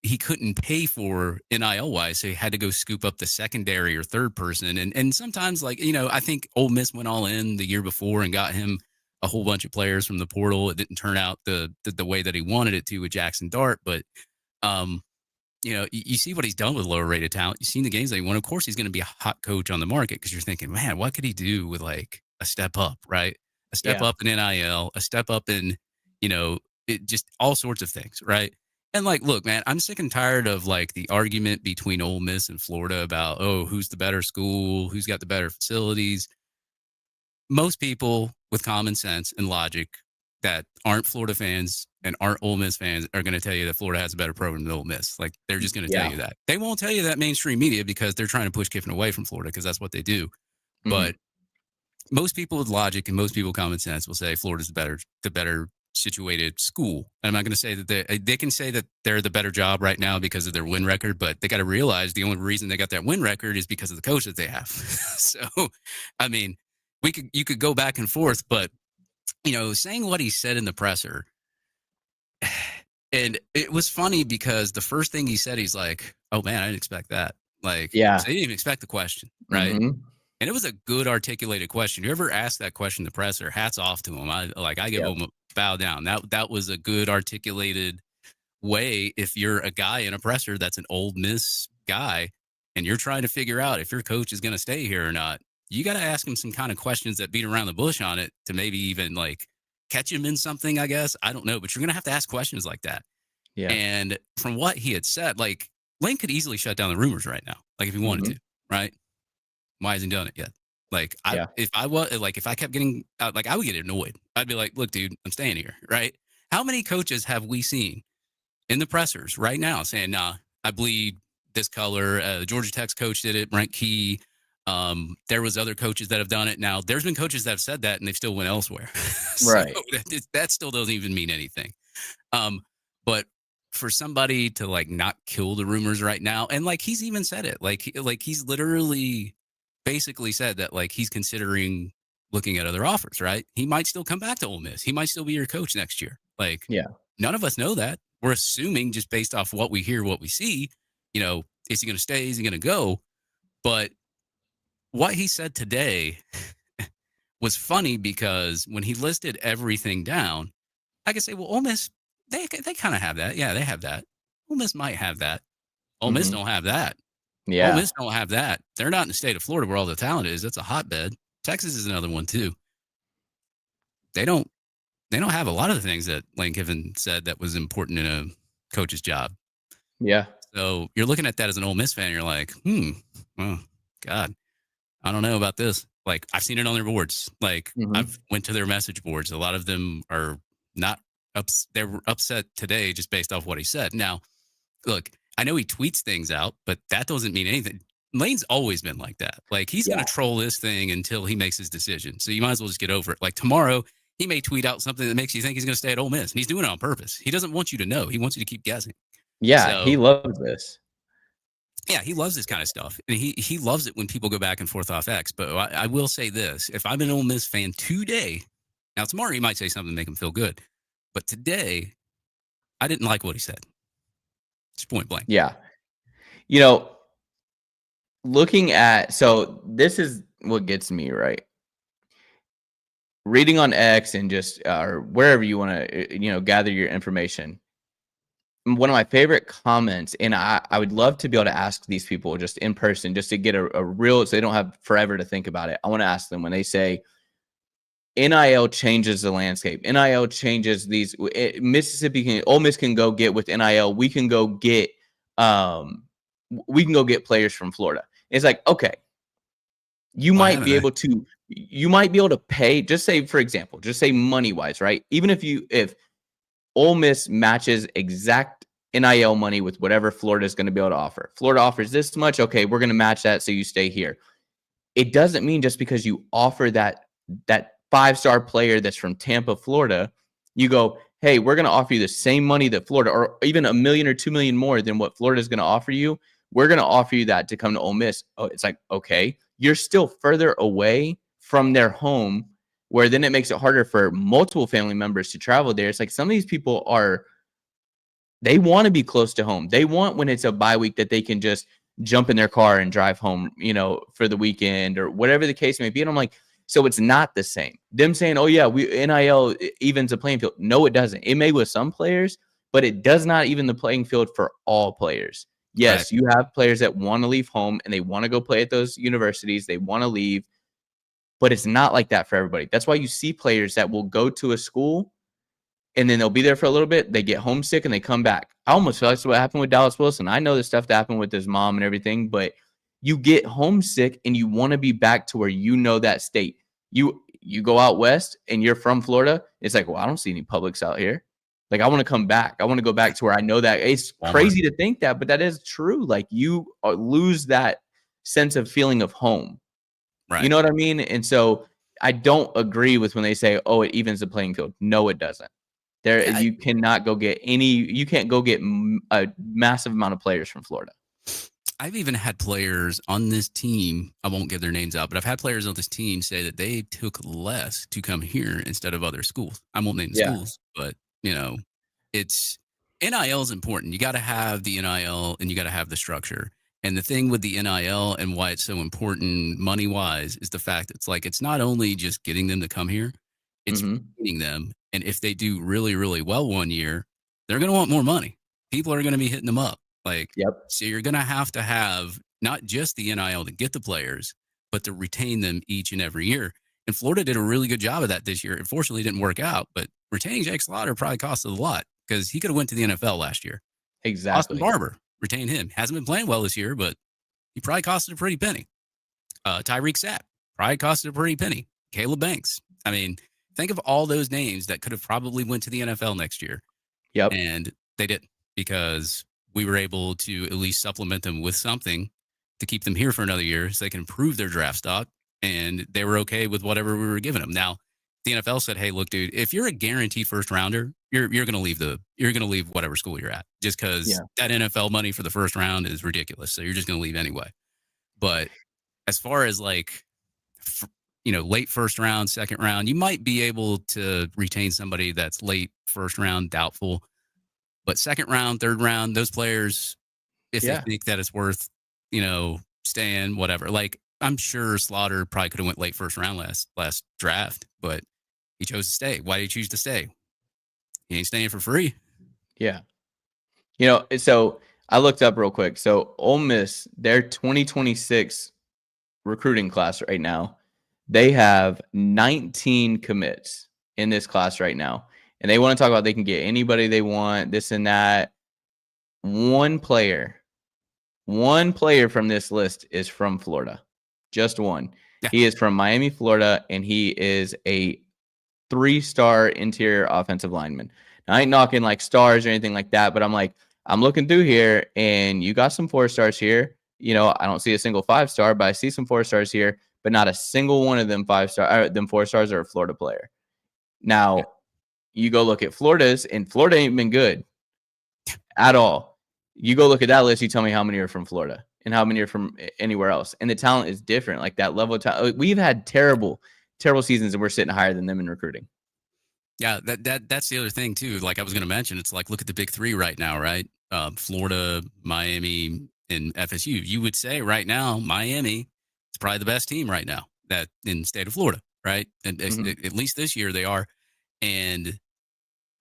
he couldn't pay for NIL wise, so he had to go scoop up the secondary or third person. And sometimes, like, I think Ole Miss went all in the year before and got him a whole bunch of players from the portal. It didn't turn out the way that he wanted it to with Jackson Dart, but you see what he's done with lower rated talent. You've seen the games that he won. Of course, he's going to be a hot coach on the market because you're thinking, man, what could he do with like a step up, right? A step Yeah. up in NIL, a step up in, just all sorts of things, right? And like, look, man, I'm sick and tired of like the argument between Ole Miss and Florida about, oh, who's the better school, who's got the better facilities. Most people with common sense and logic that aren't Florida fans and aren't Ole Miss fans are going to tell you that Florida has a better program than Ole Miss. Like, they're just going to tell Yeah. you that. They won't tell you that mainstream media because they're trying to push Kiffin away from Florida because that's what they do. Mhm. But most people with logic and most people with common sense will say Florida's the better situated school. And I'm not going to say that they can say that they're the better job right now because of their win record, but they got to realize the only reason they got that win record is because of the coach that they have. So, I mean, you could go back and forth, but saying what he said in the presser, and it was funny because the first thing he said, he's like, "Oh man, I didn't expect that." Like, Yeah. so he didn't even expect the question, right? Mhm. And it was a good articulated question. You ever asked that question to the presser? Hats off to him. I give Yep. him a bow down. That was a good articulated way. If you're a guy in a presser that's an Ole Miss guy, and you're trying to figure out if your coach is going to stay here or not, you got to ask him some kind of questions that beat around the bush on it to maybe even like catch him in something. I guess I don't know, but you're going to have to ask questions like that. Yeah. And from what he had said, like Lane could easily shut down the rumors right now, like if he wanted Mhm. to, right? Why hasn't he done it yet? Like, Yeah. if I kept getting like, I would get annoyed. I'd be like, look, dude, I'm staying here, right? How many coaches have we seen in the pressers right now saying, nah, I bleed this color? The Georgia Tech's coach did it, Brent Key. There was other coaches that have done it. Now, there's been coaches that have said that and they've still went elsewhere. So Right. that still doesn't even mean anything. But for somebody to like not kill the rumors right now, and like he's even said it, like he's literally basically said that like he's considering looking at other offers, right? He might still come back to Ole Miss. He might still be your coach next year. Like, Yeah. none of us know that. We're assuming just based off what we hear, what we see, is he going to stay? Is he going to go? But what he said today was funny because when he listed everything down, I could say, well, Ole Miss, they kind of have that. Yeah, they have that. Ole Miss might have that. Ole Miss Mhm. don't have that. Ole Yeah. Miss don't have that. They're not in the state of Florida where all the talent is. That's a hotbed. Texas is another one too. They don't have a lot of the things that Lane Kiffin said that was important in a coach's job. Yeah. So you're looking at that as an Ole Miss fan. You're like, oh God, I don't know about this. Like I've seen it on their boards. Like Mhm. I've went to their message boards. A lot of them are not they were upset today just based off what he said. Now, look, I know he tweets things out, but that doesn't mean anything. Lane's always been like that. Like he's going Yeah. to troll this thing until he makes his decision. So you might as well just get over it. Like tomorrow, he may tweet out something that makes you think he's going to stay at Ole Miss, and he's doing it on purpose. He doesn't want you to know. He wants you to keep guessing. Yeah, he So loves this. yeah, he loves this kind of stuff, and he loves it when people go back and forth off X. But I will say this: if I'm an Ole Miss fan today, now tomorrow he might say something to make him feel good, but today I didn't like what he said. It's point blank. Yeah. You know, looking at so this is what gets me, right? Reading on X and just or wherever you want to gather your information. One of my favorite comments, and I would love to be able to ask these people just in person, just to get a real, so they don't have forever to think about it. I want to ask them when they say NIL changes the landscape. NIL changes these. Mississippi can, Ole Miss can go get with NIL. We can go get players from Florida. It's like, okay, you Why might haven't be they? able to pay, just say, for example, just say money wise, right? Even if Ole Miss matches exact NIL money with whatever Florida is going to be able to offer. Florida offers this much. Okay, we're going to match that, so you stay here. It doesn't mean just because you offer that 5-star player that's from Tampa, Florida, you go, hey, we're going to offer you the same money that Florida, or even $1 million or $2 million more than what Florida is going to offer you. We're going to offer you that to come to Ole Miss. Oh, it's like, okay, you're still further away from their home, where then it makes it harder for multiple family members to travel there. It's like some of these people they want to be close to home. They want, when it's a bye week, that they can just jump in their car and drive home, for the weekend or whatever the case may be. And I'm like, so it's not the same. Them saying, oh yeah, NIL evens the playing field. No, it doesn't. It may with some players, but it does not even the playing field for all players. Right. Yes, you have players that want to leave home and they want to go play at those universities. They want to leave, but it's not like that for everybody. That's why you see players that will go to a school and then they'll be there for a little bit. They get homesick and they come back. I almost feel like that's what happened with Dallas Wilson. I know the stuff that happened with his mom and everything, but you get homesick and you want to be back to where you know that state. You go out west and you're from Florida. It's like, well, I don't see any Publix out here. Like, I want to come back. I want to go back to where I know that. It's Walmart. crazy to think that, but that is true. Like, you lose that sense of feeling of home. Right. You know what I mean? And so I don't agree with when they say, oh, it evens the playing field. No, it doesn't. Yeah, You cannot go get you can't go get a massive amount of players from Florida. I've even had players on this team, I won't give their names out, but I've had players on this team say that they took less to come here instead of other schools. I won't name the Yeah. schools, but it's NIL is important. You got to have the NIL and you got to have the structure. And the thing with the NIL and why it's so important money wise is the fact that it's not only just getting them to come here, it's retaining them. And if they do really, really well one year, they're going to want more money. People are going to be hitting them up. Yep. So you're going to have not just the NIL to get the players, but to retain them each and every year. And Florida did a really good job of that this year. Unfortunately, it didn't work out, but retaining Jake Slaughter probably costed a lot because he could have went to the NFL last year. Austin Exactly. Barber, retain him. Hasn't been playing well this year, but he probably costed a pretty penny. Tyreek Sapp probably costed a pretty penny. Caleb Banks. I mean, think of all those names that could have probably went to the NFL next year. Yep. And they didn't because we were able to at least supplement them with something to keep them here for another year so they can improve their draft stock. And they were okay with whatever we were giving them. Now, the NFL said, hey, look, dude, if you're a guaranteed first rounder, you're going to leave whatever school you're at just because that NFL money for the first round is ridiculous. So you're just going to leave anyway. But as far as late first round, second round, you might be able to retain somebody that's late first round, doubtful. But second round, third round, those players, if they think that it's worth, staying, whatever. I'm sure Slaughter probably could have went late first round last draft, but he chose to stay. Why did he choose to stay? He ain't staying for free. Yeah. So I looked up real quick. So Ole Miss, their 2026 recruiting class right now, they have 19 commits in this class right now. And they want to talk about they can get anybody they want, this and that. One player from this list is from Florida. Just one. Yeah. He is from Miami, Florida, and he is a 3-star interior offensive lineman. Now, I ain't knocking like stars or anything like that, but I'm looking through here, and you got some 4 stars here. I don't see a single 5-star, but I see some 4 stars here, but not a single one of them 4 stars are a Florida player. Now, you go look at Florida's, and Florida ain't been good at all. You go look at that list, you tell me how many are from Florida and how many are from anywhere else. And the talent is different. Like that level of talent. We've had terrible seasons, and we're sitting higher than them in recruiting. Yeah, that's the other thing too. Like I was going to mention, it's like look at the big 3 right now, right? Florida, Miami, and FSU. You would say right now Miami is probably the best team right now that in the state of Florida, right? And at least this year they are, and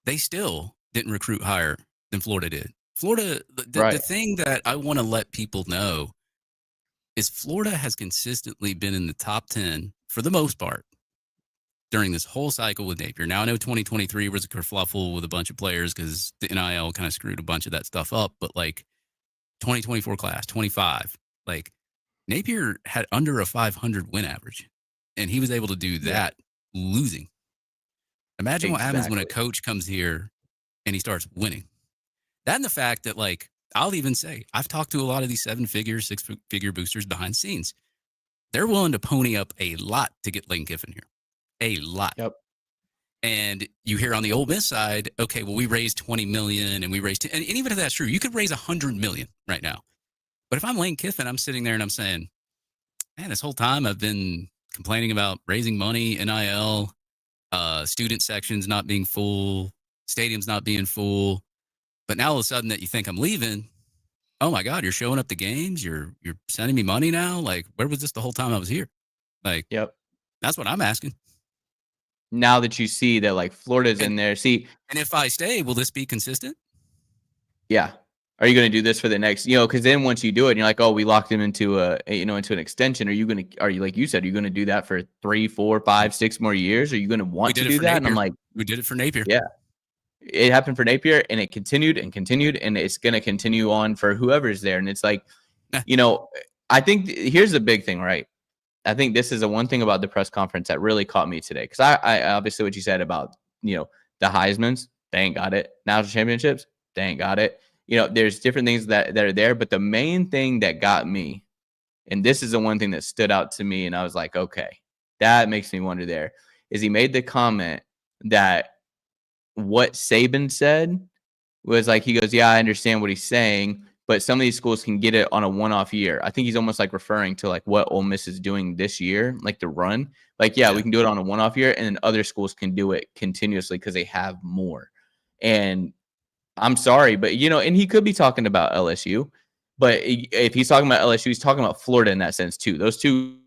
they still didn't recruit higher than Florida did. Florida, the thing that I want to let people know is Florida has consistently been in the top 10 for the most part during this whole cycle with Napier. Now, I know 2023 was a kerfluffle with a bunch of players because the NIL kind of screwed a bunch of that stuff up. But like 2024 class, 25, like Napier had under a 500 win average, and he was able to do that losing. Imagine what happens when a coach comes here and he starts winning. That and the fact that, like, I'll even say, I've talked to a lot of these 7-figure, 6-figure boosters behind the scenes. They're willing to pony up a lot to get Lane Kiffin here. A lot. Yep. And you hear on the Ole Miss side, okay, well, we raised $20 million and we raised, and even if that's true, you could raise $100 million right now. But if I'm Lane Kiffin, I'm sitting there and I'm saying, man, this whole time I've been complaining about raising money, NIL, student sections not being full, stadiums not being full. But now all of a sudden that you think I'm leaving, oh my God, you're showing up to games. You're sending me money now. Like, where was this the whole time I was here? Like, that's what I'm asking. Now that you see that, like, Florida's in there, see. And if I stay, will this be consistent? Yeah. Are you going to do this for the next, because then once you do it and you're like, oh, we locked him into into an extension. Are you like you said, are you going to do that for 3, 4, 5, 6 more years? Are you going to want to do that? And I'm like, we did it for Napier. Yeah. It happened for Napier, and it continued and continued, and it's going to continue on for whoever's there. And it's like, I think here's the big thing, right? I think this is the one thing about the press conference that really caught me today. Because I obviously what you said about, the Heismans, they ain't got it. National championships, they ain't got it. There's different things that are there. But the main thing that got me, and this is the one thing that stood out to me, and I was like, okay, that makes me wonder there, is he made the comment that what Saban said was like, he goes, yeah, I understand what he's saying, but some of these schools can get it on a one-off year. I think he's almost like referring to like what Ole Miss is doing this year, like the run. Like, yeah, we can do it on a one-off year, and then other schools can do it continuously because they have more. And I'm sorry, but, and he could be talking about LSU, but if he's talking about LSU, he's talking about Florida in that sense too. Those two.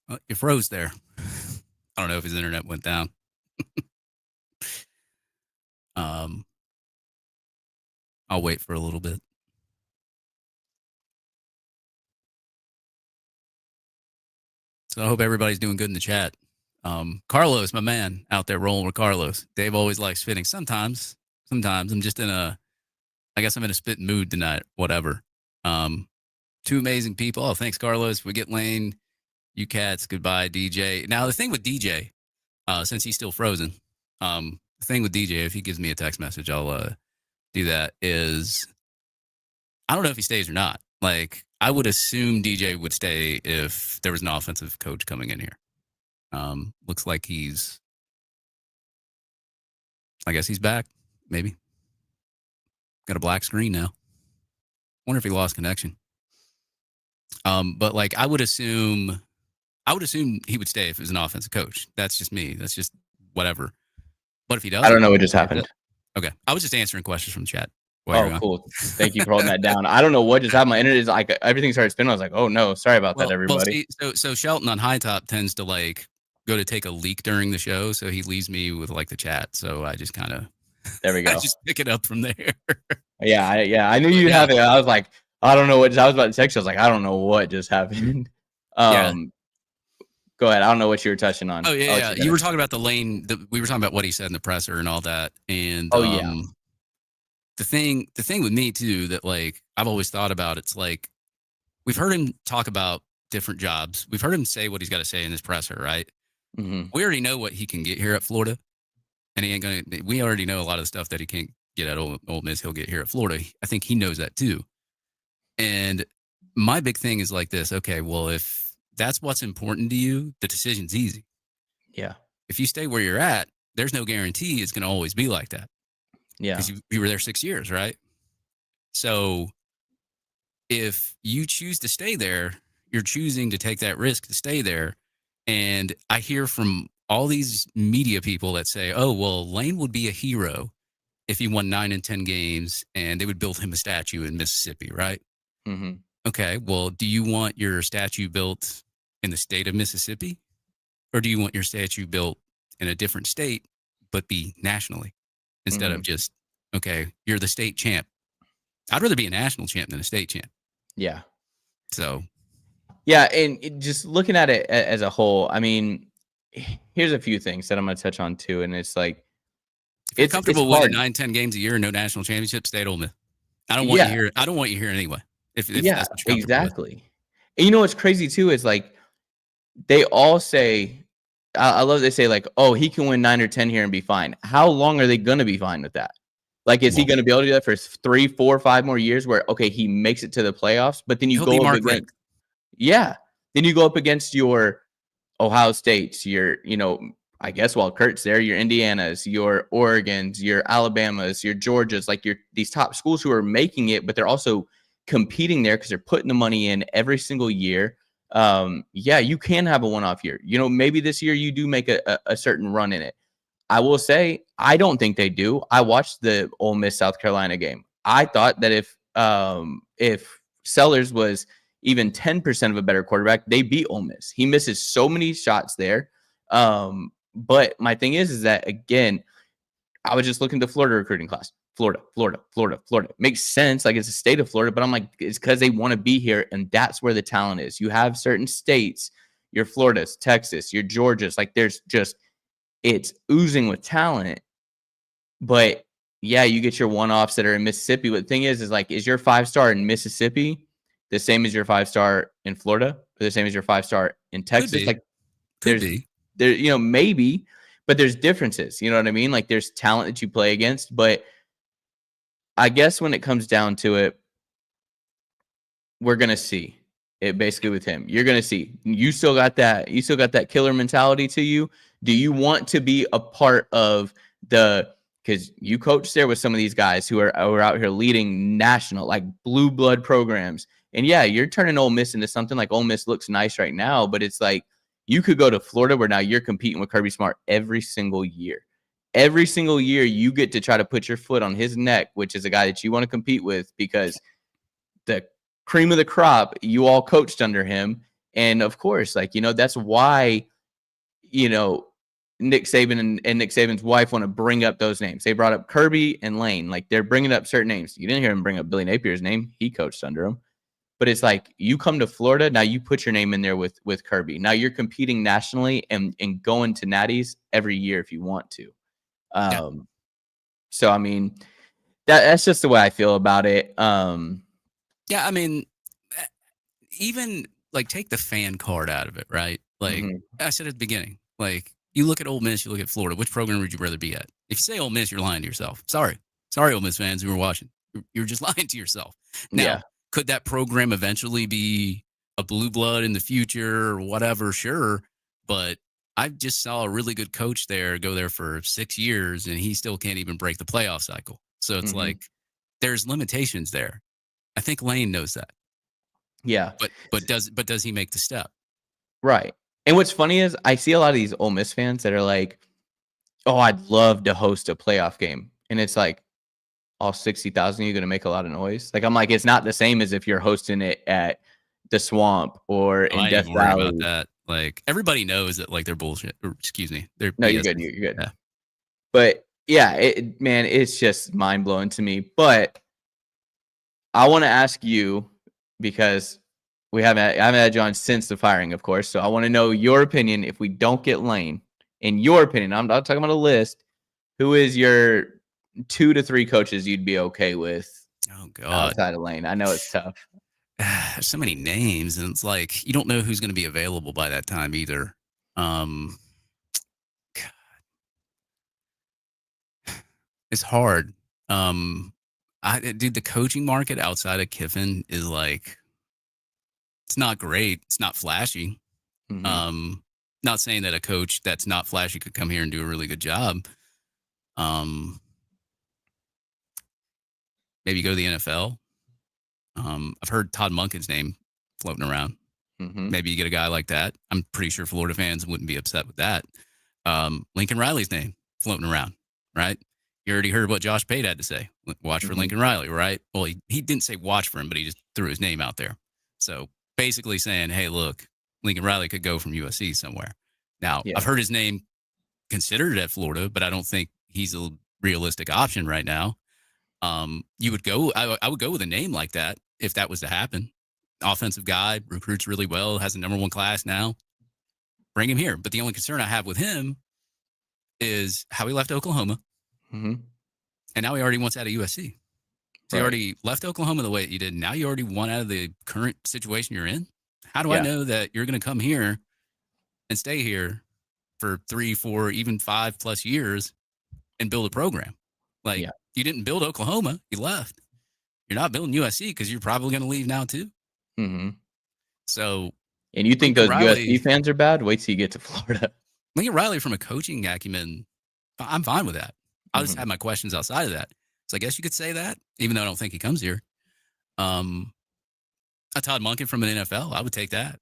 Well, you froze there. I don't know if his internet went down. I'll wait for a little bit. So I hope everybody's doing good in the chat. Carlos, my man out there rolling with Carlos. Dave always likes spitting. Sometimes I'm just I guess I'm in a spitting mood tonight. Whatever. Two amazing people. Oh, thanks, Carlos. We get Lane. You cats. Goodbye, DJ. Now the thing with DJ, since he's still frozen, the thing with DJ, if he gives me a text message, I'll do that. Is I don't know if he stays or not. Like, I would assume DJ would stay if there was an offensive coach coming in here. Looks like I guess he's back. Maybe got a black screen now. Wonder if he lost connection. But like, I would assume he would stay if it was an offensive coach. That's just me. That's just whatever. But if he doesn't, I don't know what just happened. Okay. I was just answering questions from the chat. while you're Oh, gone. cool. Thank you for holding that down. I don't know what just happened. My internet is like everything started spinning. I was like, oh no, sorry about that, Well, everybody. see, so Shelton on Hightop tends to like go to take a leak during the show, so he leaves me with like the chat. So I just kind of There we I go. just pick it up from there. Yeah, I knew But you'd yeah, have it. I was like, I don't know what I was about to text you. I was like, I don't know what just happened. yeah. Go ahead. I don't know what you were touching on. Oh yeah, I'll let yeah. you You were finish. talking about the lane. We were talking about what he said in the presser and all that. And Oh yeah. the thing with me too that like I've always thought about. It's like we've heard him talk about different jobs. We've heard him say what he's got to say in his presser, right? Mm-hmm. We already know what he can get here at Florida, and he ain't gonna. We already know a lot of the stuff that he can't get at Ole Miss. He'll get here at Florida. I think he knows that too. And my big thing is like this. Okay, well, if that's what's important to you, the decision's easy. Yeah. If you stay where you're at, there's no guarantee it's going to always be like that Yeah. because you were there 6 years, right? So if you choose to stay there, you're choosing to take that risk to stay there. And I hear from all these media people that say, oh, well, Lane would be a hero if he won 9 and 10 games and they would build him a statue in Mississippi, right? Mm-hmm. Okay, well, do you want your statue built in the state of Mississippi? Or do you want your statue built in a different state, but be nationally instead of just, okay, you're the state champ? I'd rather be a national champ than a state champ. Yeah. So, yeah. And just looking at it as a whole, I mean, here's a few things that I'm going to touch on too. And it's like, if you're it's comfortable hard. winning 9, 10 games a year and no national championship, stay at Ole Miss. I don't want you here. I don't want you here anyway. If yeah, that's what you're comfortable exactly. With. And you know what's crazy too is like they all say, I love they say like, oh, he can win 9 or 10 here and be fine. How long are they going to be fine with that? Like, is he going to be able to do that for 3, 4, 5 more years? Where okay, he makes it to the playoffs, but then you go up against, then you go up against your Ohio States, your I guess while Kurt's there, your Indianas, your Oregons, your Alabamas, your Georgias, like these top schools who are making it, but they're also competing there because they're putting the money in every single year. Yeah, you can have a one-off year. Maybe this year you do make a certain run in it. I will say, I don't think they do. I watched the Ole Miss South Carolina game. I thought that if Sellers was even 10% of a better quarterback, they beat Ole Miss. He misses so many shots there. But my thing is that, again, I was just looking at the Florida recruiting class. Florida. Makes sense. Like, it's a state of Florida, but I'm like, it's because they want to be here, and that's where the talent is. You have certain states, your Floridas, Texas, your Georgias, like there's just, it's oozing with talent. But yeah, you get your one-offs that are in Mississippi. But the thing is like, is your 5-star in Mississippi the same as your 5-star in Florida, or the same as your 5-star in Texas? Like, Could be. There, maybe, but there's differences. You know what I mean? Like, there's talent that you play against. But I guess when it comes down to it, we're gonna see it basically with him. You're gonna see. You still got that. You still got that killer mentality to you. Do you want to be a part of because you coach there with some of these guys who are out here leading national, like blue blood programs. And yeah, you're turning Ole Miss into something. Like, Ole Miss looks nice right now, but it's like you could go to Florida where now you're competing with Kirby Smart every single year. Every single year you get to try to put your foot on his neck, which is a guy that you want to compete with because the cream of the crop, you all coached under him. And of course, like, that's why, Nick Saban and Nick Saban's wife want to bring up those names. They brought up Kirby and Lane. Like, they're bringing up certain names. You didn't hear him bring up Billy Napier's name. He coached under him. But it's like, you come to Florida, now you put your name in there with Kirby. Now you're competing nationally and going to natties every year if you want to. So, I mean, that's just the way I feel about it. Yeah, I mean, even like take the fan card out of it, right? Like I said at the beginning, like you look at Ole Miss, you look at Florida. Which program would you rather be at? If you say Ole Miss, you're lying to yourself. Sorry, Ole Miss fans who are watching, you're just lying to yourself. Now, could that program eventually be a blue blood in the future or whatever? Sure, but I just saw a really good coach there go there for 6 years, and he still can't even break the playoff cycle. So it's like there's limitations there. I think Lane knows that. Yeah. But does he make the step? Right. And what's funny is I see a lot of these Ole Miss fans that are like, oh, I'd love to host a playoff game. And it's like, all 60,000, you're going to make a lot of noise. Like, I'm like, it's not the same as if you're hosting it at the Swamp or Oh, in I ain't Death even worried about Valley. that. Like, everybody knows that, like, they're bullshit. Or, excuse me, they're No, you're BS. good. You're good. Yeah. But yeah, man, it's just mind blowing to me. But I want to ask you, because I haven't had you on since the firing, of course. So I want to know your opinion. If we don't get Lane, in your opinion, I'm not talking about a list. Who is your 2 to 3 coaches you'd be okay with Oh God, outside of Lane? I know it's tough. there's so many names, and it's like you don't know who's going to be available by that time either. It's hard. Dude, the coaching market outside of Kiffin is like, it's not great. It's not flashy. Mm-hmm. Not saying that a coach that's not flashy could come here and do a really good job. Maybe go to the NFL. I've heard Todd Monken's name floating around. Mm-hmm. Maybe you get a guy like that. I'm pretty sure Florida fans wouldn't be upset with that. Lincoln Riley's name floating around, right? You already heard what Josh Pate had to say. Watch for Mm-hmm. Lincoln Riley, right? Well, he didn't say watch for him, but he just threw his name out there. So basically saying, hey, look, Lincoln Riley could go from USC somewhere. Now, Yeah. I've heard his name considered at Florida, but I don't think he's a realistic option right now. You would go, I would go with a name like that if that was to happen. Offensive guy, recruits really well, has a #1 class now. Bring him here. But the only concern I have with him is how he left Oklahoma. Mm-hmm. And now he already wants out of USC. So Right. you already left Oklahoma the way that you did. Now you already want out of the current situation you're in. How do I know that you're going to come here and stay here for 3, 4, even 5+ years and build a program? Like, you didn't build Oklahoma, you left. You're not building USC because you're probably going to leave now too. Mm-hmm. So, and you think Lincoln those Riley, USC fans are bad? Wait till you get to Florida. Lincoln Riley, from a coaching acumen, I'm fine with that. I'll just have my questions outside of that. So I guess you could say that, even though I don't think he comes here. A Todd Monken from an NFL, I would take that.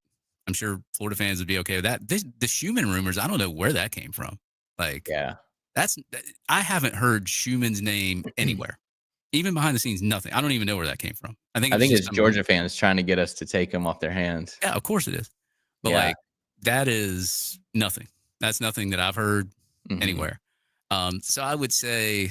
I'm sure Florida fans would be okay with that. The Schumann rumors, I don't know where that came from. Like, I haven't heard Schumann's name anywhere. Even behind the scenes, nothing. I don't even know where that came from. I think it's Georgia fans trying to get us to take him off their hands. Yeah, of course it is. But like, that is nothing. That's nothing that I've heard anywhere. So I would say,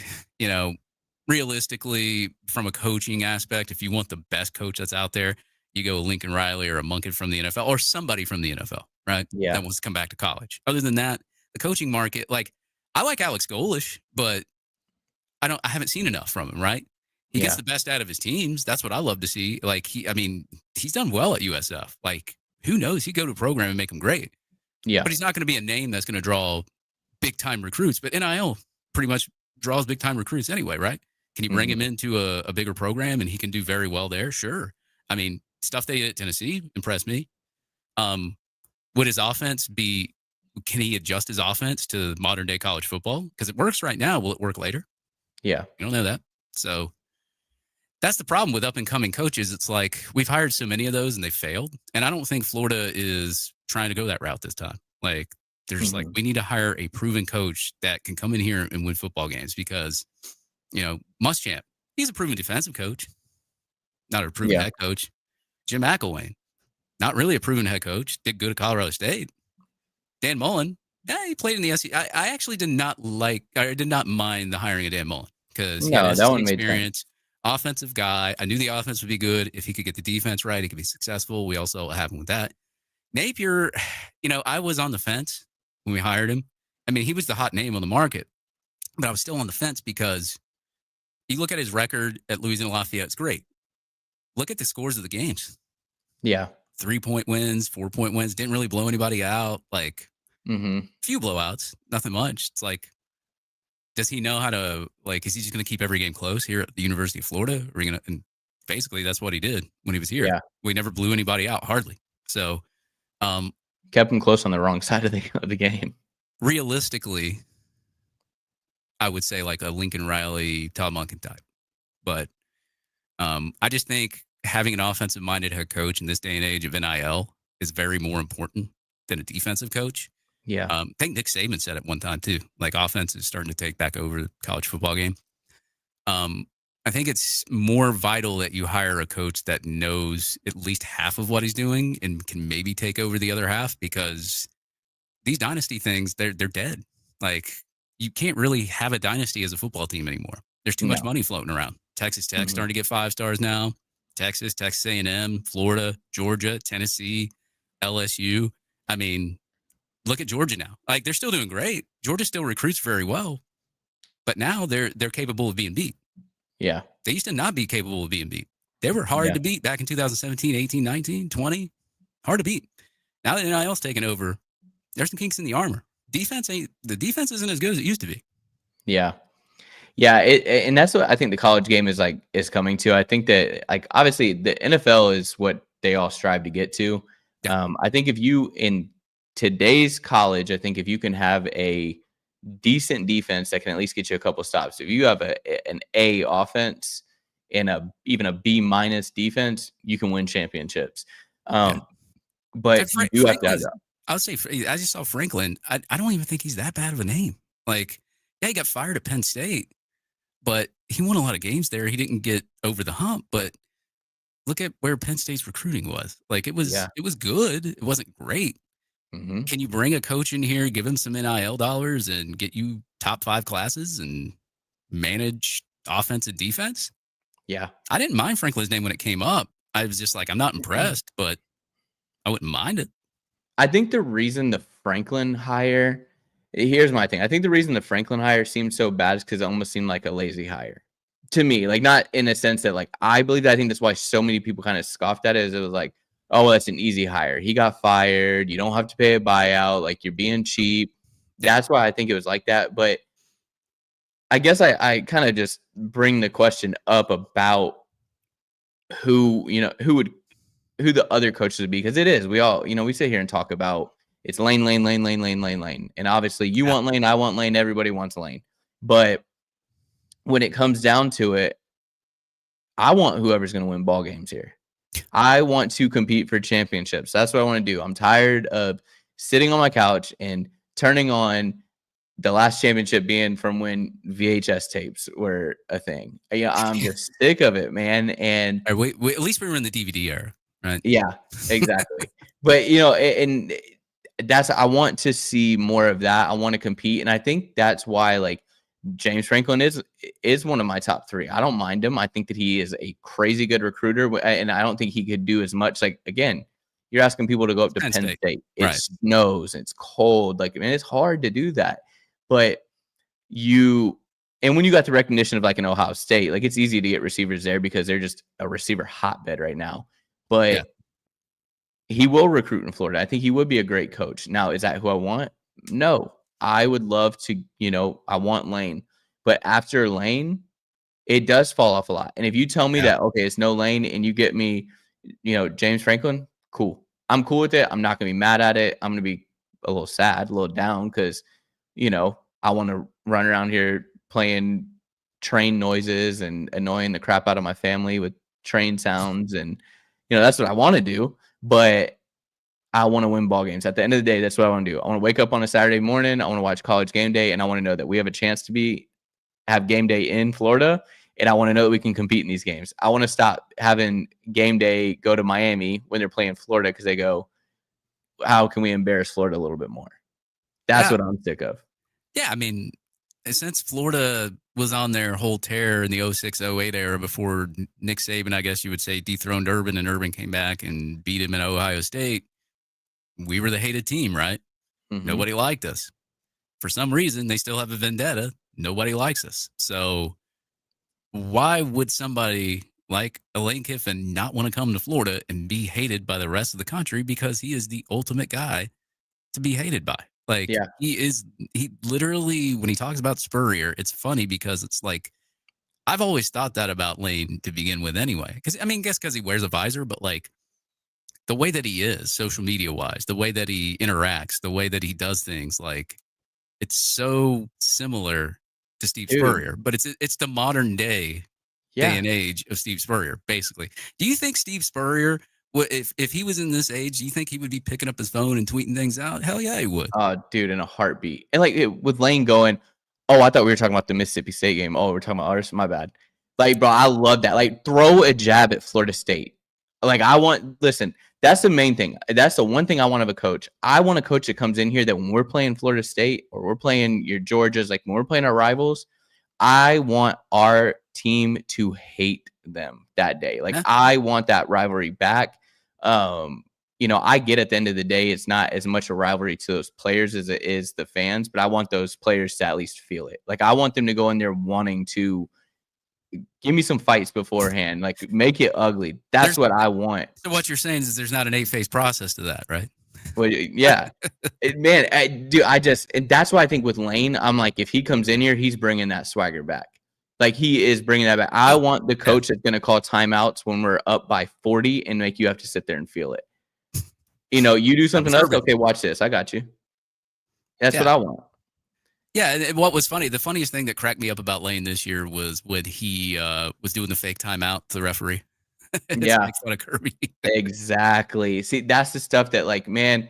realistically, from a coaching aspect, if you want the best coach that's out there, you go Lincoln Riley or a Monken from the NFL or somebody from the NFL, right? Yeah. That wants to come back to college. Other than that, the coaching market, like, I like Alex Golish, but I haven't seen enough from him, right? He gets the best out of his teams. That's what I love to see. Like, he's done well at USF. Like, who knows? He'd go to a program and make him great. Yeah. But he's not going to be a name that's going to draw big time recruits. But NIL pretty much draws big time recruits anyway, right? Can you bring him into a bigger program and he can do very well there? Sure. I mean, stuff they did at Tennessee impressed me. Would his offense be, can he adjust his offense to modern day college football? Because it works right now. Will it work later? Yeah. You don't know that. So that's the problem with up and coming coaches. It's like, we've hired so many of those and they failed. And I don't think Florida is trying to go that route this time. Like, they're just like, we need to hire a proven coach that can come in here and win football games because, Muschamp, he's a proven defensive coach, not a proven head coach. Jim McElwain, not really a proven head coach, did good at Colorado State. Dan Mullen, he played in the SEC. I actually did not mind the hiring of Dan Mullen because he had SEC experience, offensive guy. I knew the offense would be good. If he could get the defense right, he could be successful. We also have him with that. Napier, I was on the fence when we hired him. I mean, he was the hot name on the market, but I was still on the fence because you look at his record at Louisiana Lafayette, it's great. Look at the scores of the games. Yeah. 3-point wins, 4-point wins, didn't really blow anybody out. Like, few blowouts, nothing much. It's like, does he know how to, like, is he just going to keep every game close here at the University of Florida? Or and basically that's what he did when he was here. Yeah. We never blew anybody out, hardly. So, kept him close on the wrong side of the game. Realistically, I would say like a Lincoln Riley, Todd Monken type. But I just think having an offensive-minded head coach in this day and age of NIL is very more important than a defensive coach. Yeah. I think Nick Saban said it one time too. Like, offense is starting to take back over the college football game. I think it's more vital that you hire a coach that knows at least half of what he's doing and can maybe take over the other half, because these dynasty things, they're dead. Like, you can't really have a dynasty as a football team anymore. There's too much No. money floating around. Texas Tech Mhm. starting to get 5 stars now. Texas A&M, Florida, Georgia, Tennessee, LSU. I mean, look at Georgia now. Like, they're still doing great. Georgia still recruits very well, but now they're capable of being beat. Yeah. They used to not be capable of being beat. They were hard Yeah. to beat back in 2017, 18, 19, 20. Hard to beat. Now that NIL's taking over, there's some kinks in the armor. The defense isn't as good as it used to be. Yeah. Yeah, and that's what I think the college game is coming to. I think that, like, obviously the NFL is what they all strive to get to. Yeah. I think if you in today's college, I think if you can have a decent defense that can at least get you a couple stops. If you have an A offense and even a B minus defense, you can win championships. Yeah. But you do have to have Franklin's, that. I would say, I just saw Franklin. I don't even think he's that bad of a name. Like, yeah, he got fired at Penn State, but he won a lot of games there. He didn't get over the hump, but look at where Penn State's recruiting was. Like, it was good. It wasn't great. Mm-hmm. Can you bring a coach in here, give him some NIL dollars, and get you top 5 classes and manage offense and defense? Yeah. I didn't mind Franklin's name when it came up. I was just like, I'm not impressed, but I wouldn't mind it. I think the reason the Franklin hire, here's my thing. I think the reason the Franklin hire seemed so bad is because it almost seemed like a lazy hire to me. Like, not in a sense that, like, I believe that. I think that's why so many people kind of scoffed at it. Is it was like, oh, well, that's an easy hire. He got fired. You don't have to pay a buyout. Like, you're being cheap. That's why I think it was like that. But I guess I kind of just bring the question up about who the other coaches would be, because it is, we all, we sit here and talk about it's Lane. And obviously you want Lane, I want Lane, everybody wants Lane. But when it comes down to it, I want whoever's going to win ball games here. I want to compete for championships. That's what I want to do. I'm tired of sitting on my couch and turning on the last championship being from when VHS tapes were a thing. Yeah, I'm just sick of it, man. And at least we were in the DVD era, right? Yeah, exactly. But and that's, I want to see more of that. I want to compete, and I think that's why, like, James Franklin is one of my top 3. I don't mind him. I think that he is a crazy good recruiter, and I don't think he could do as much. Like, again, you're asking people to go up to Penn State. It right. snows, it's cold. Like, man, it's hard to do that. But and when you got the recognition of, like, an Ohio State, like, it's easy to get receivers there because they're just a receiver hotbed right now. But he will recruit in Florida. I think he would be a great coach. Now, is that who I want? No. I would love to, I want Lane. But after Lane, it does fall off a lot. And if you tell me that, okay, it's no Lane, and you get me, James Franklin, cool. I'm cool with it. I'm not going to be mad at it. I'm going to be a little sad, a little down, because, I want to run around here playing train noises and annoying the crap out of my family with train sounds. And, that's what I want to do. But I want to win ball games. At the end of the day, that's what I want to do. I want to wake up on a Saturday morning. I want to watch College Game Day, and I want to know that we have a chance to have game day in Florida, and I want to know that we can compete in these games. I want to stop having game day go to Miami when they're playing Florida, because they go, how can we embarrass Florida a little bit more? That's what I'm sick of. Yeah, I mean, since Florida was on their whole tear in the 06-08 era before Nick Saban, I guess you would say, dethroned Urban, and Urban came back and beat him in Ohio State, we were the hated team, right? Mm-hmm. Nobody liked us. For some reason, they still have a vendetta. Nobody likes us. So why would somebody like Lane Kiffin not want to come to Florida and be hated by the rest of the country? Because he is the ultimate guy to be hated by. Like, he literally, when he talks about Spurrier, it's funny because it's like, I've always thought that about Lane to begin with anyway. Because, I mean, guess because he wears a visor, but, like, the way that he is social media wise, the way that he interacts, the way that he does things, like, it's so similar to Steve Spurrier, but it's the modern day and age of Steve Spurrier, basically. Do you think Steve Spurrier, if he was in this age, do you think he would be picking up his phone and tweeting things out? Hell yeah, he would. Dude, in a heartbeat. And, like, with Lane going, oh, I thought we were talking about the Mississippi State game. Oh, we're talking about ours. My bad. Like, bro, I love that. Like, throw a jab at Florida State. Like, listen, that's the main thing. That's the one thing I want of a coach. I want a coach that comes in here that when we're playing Florida State or we're playing your Georgias, like when we're playing our rivals, I want our team to hate them that day. Like, I want that rivalry back. I get at the end of the day, it's not as much a rivalry to those players as it is the fans, but I want those players to at least feel it. Like, I want them to go in there wanting to give me some fights beforehand, like make it ugly. That's what I want. So what you're saying is there's not an 8-phase process to that, right? Well, yeah, man, and that's why I think with Lane, I'm like, if he comes in here, he's bringing that swagger back. Like, he is bringing that back. I want the coach that's going to call timeouts when we're up by 40 and make you have to sit there and feel it. You do something else. Okay, watch this. I got you. That's what I want. Yeah, and what was funny, the funniest thing that cracked me up about Lane this year was when he was doing the fake timeout to the referee. Yeah. Makes fun of Kirby. Exactly. See, that's the stuff that, like, man,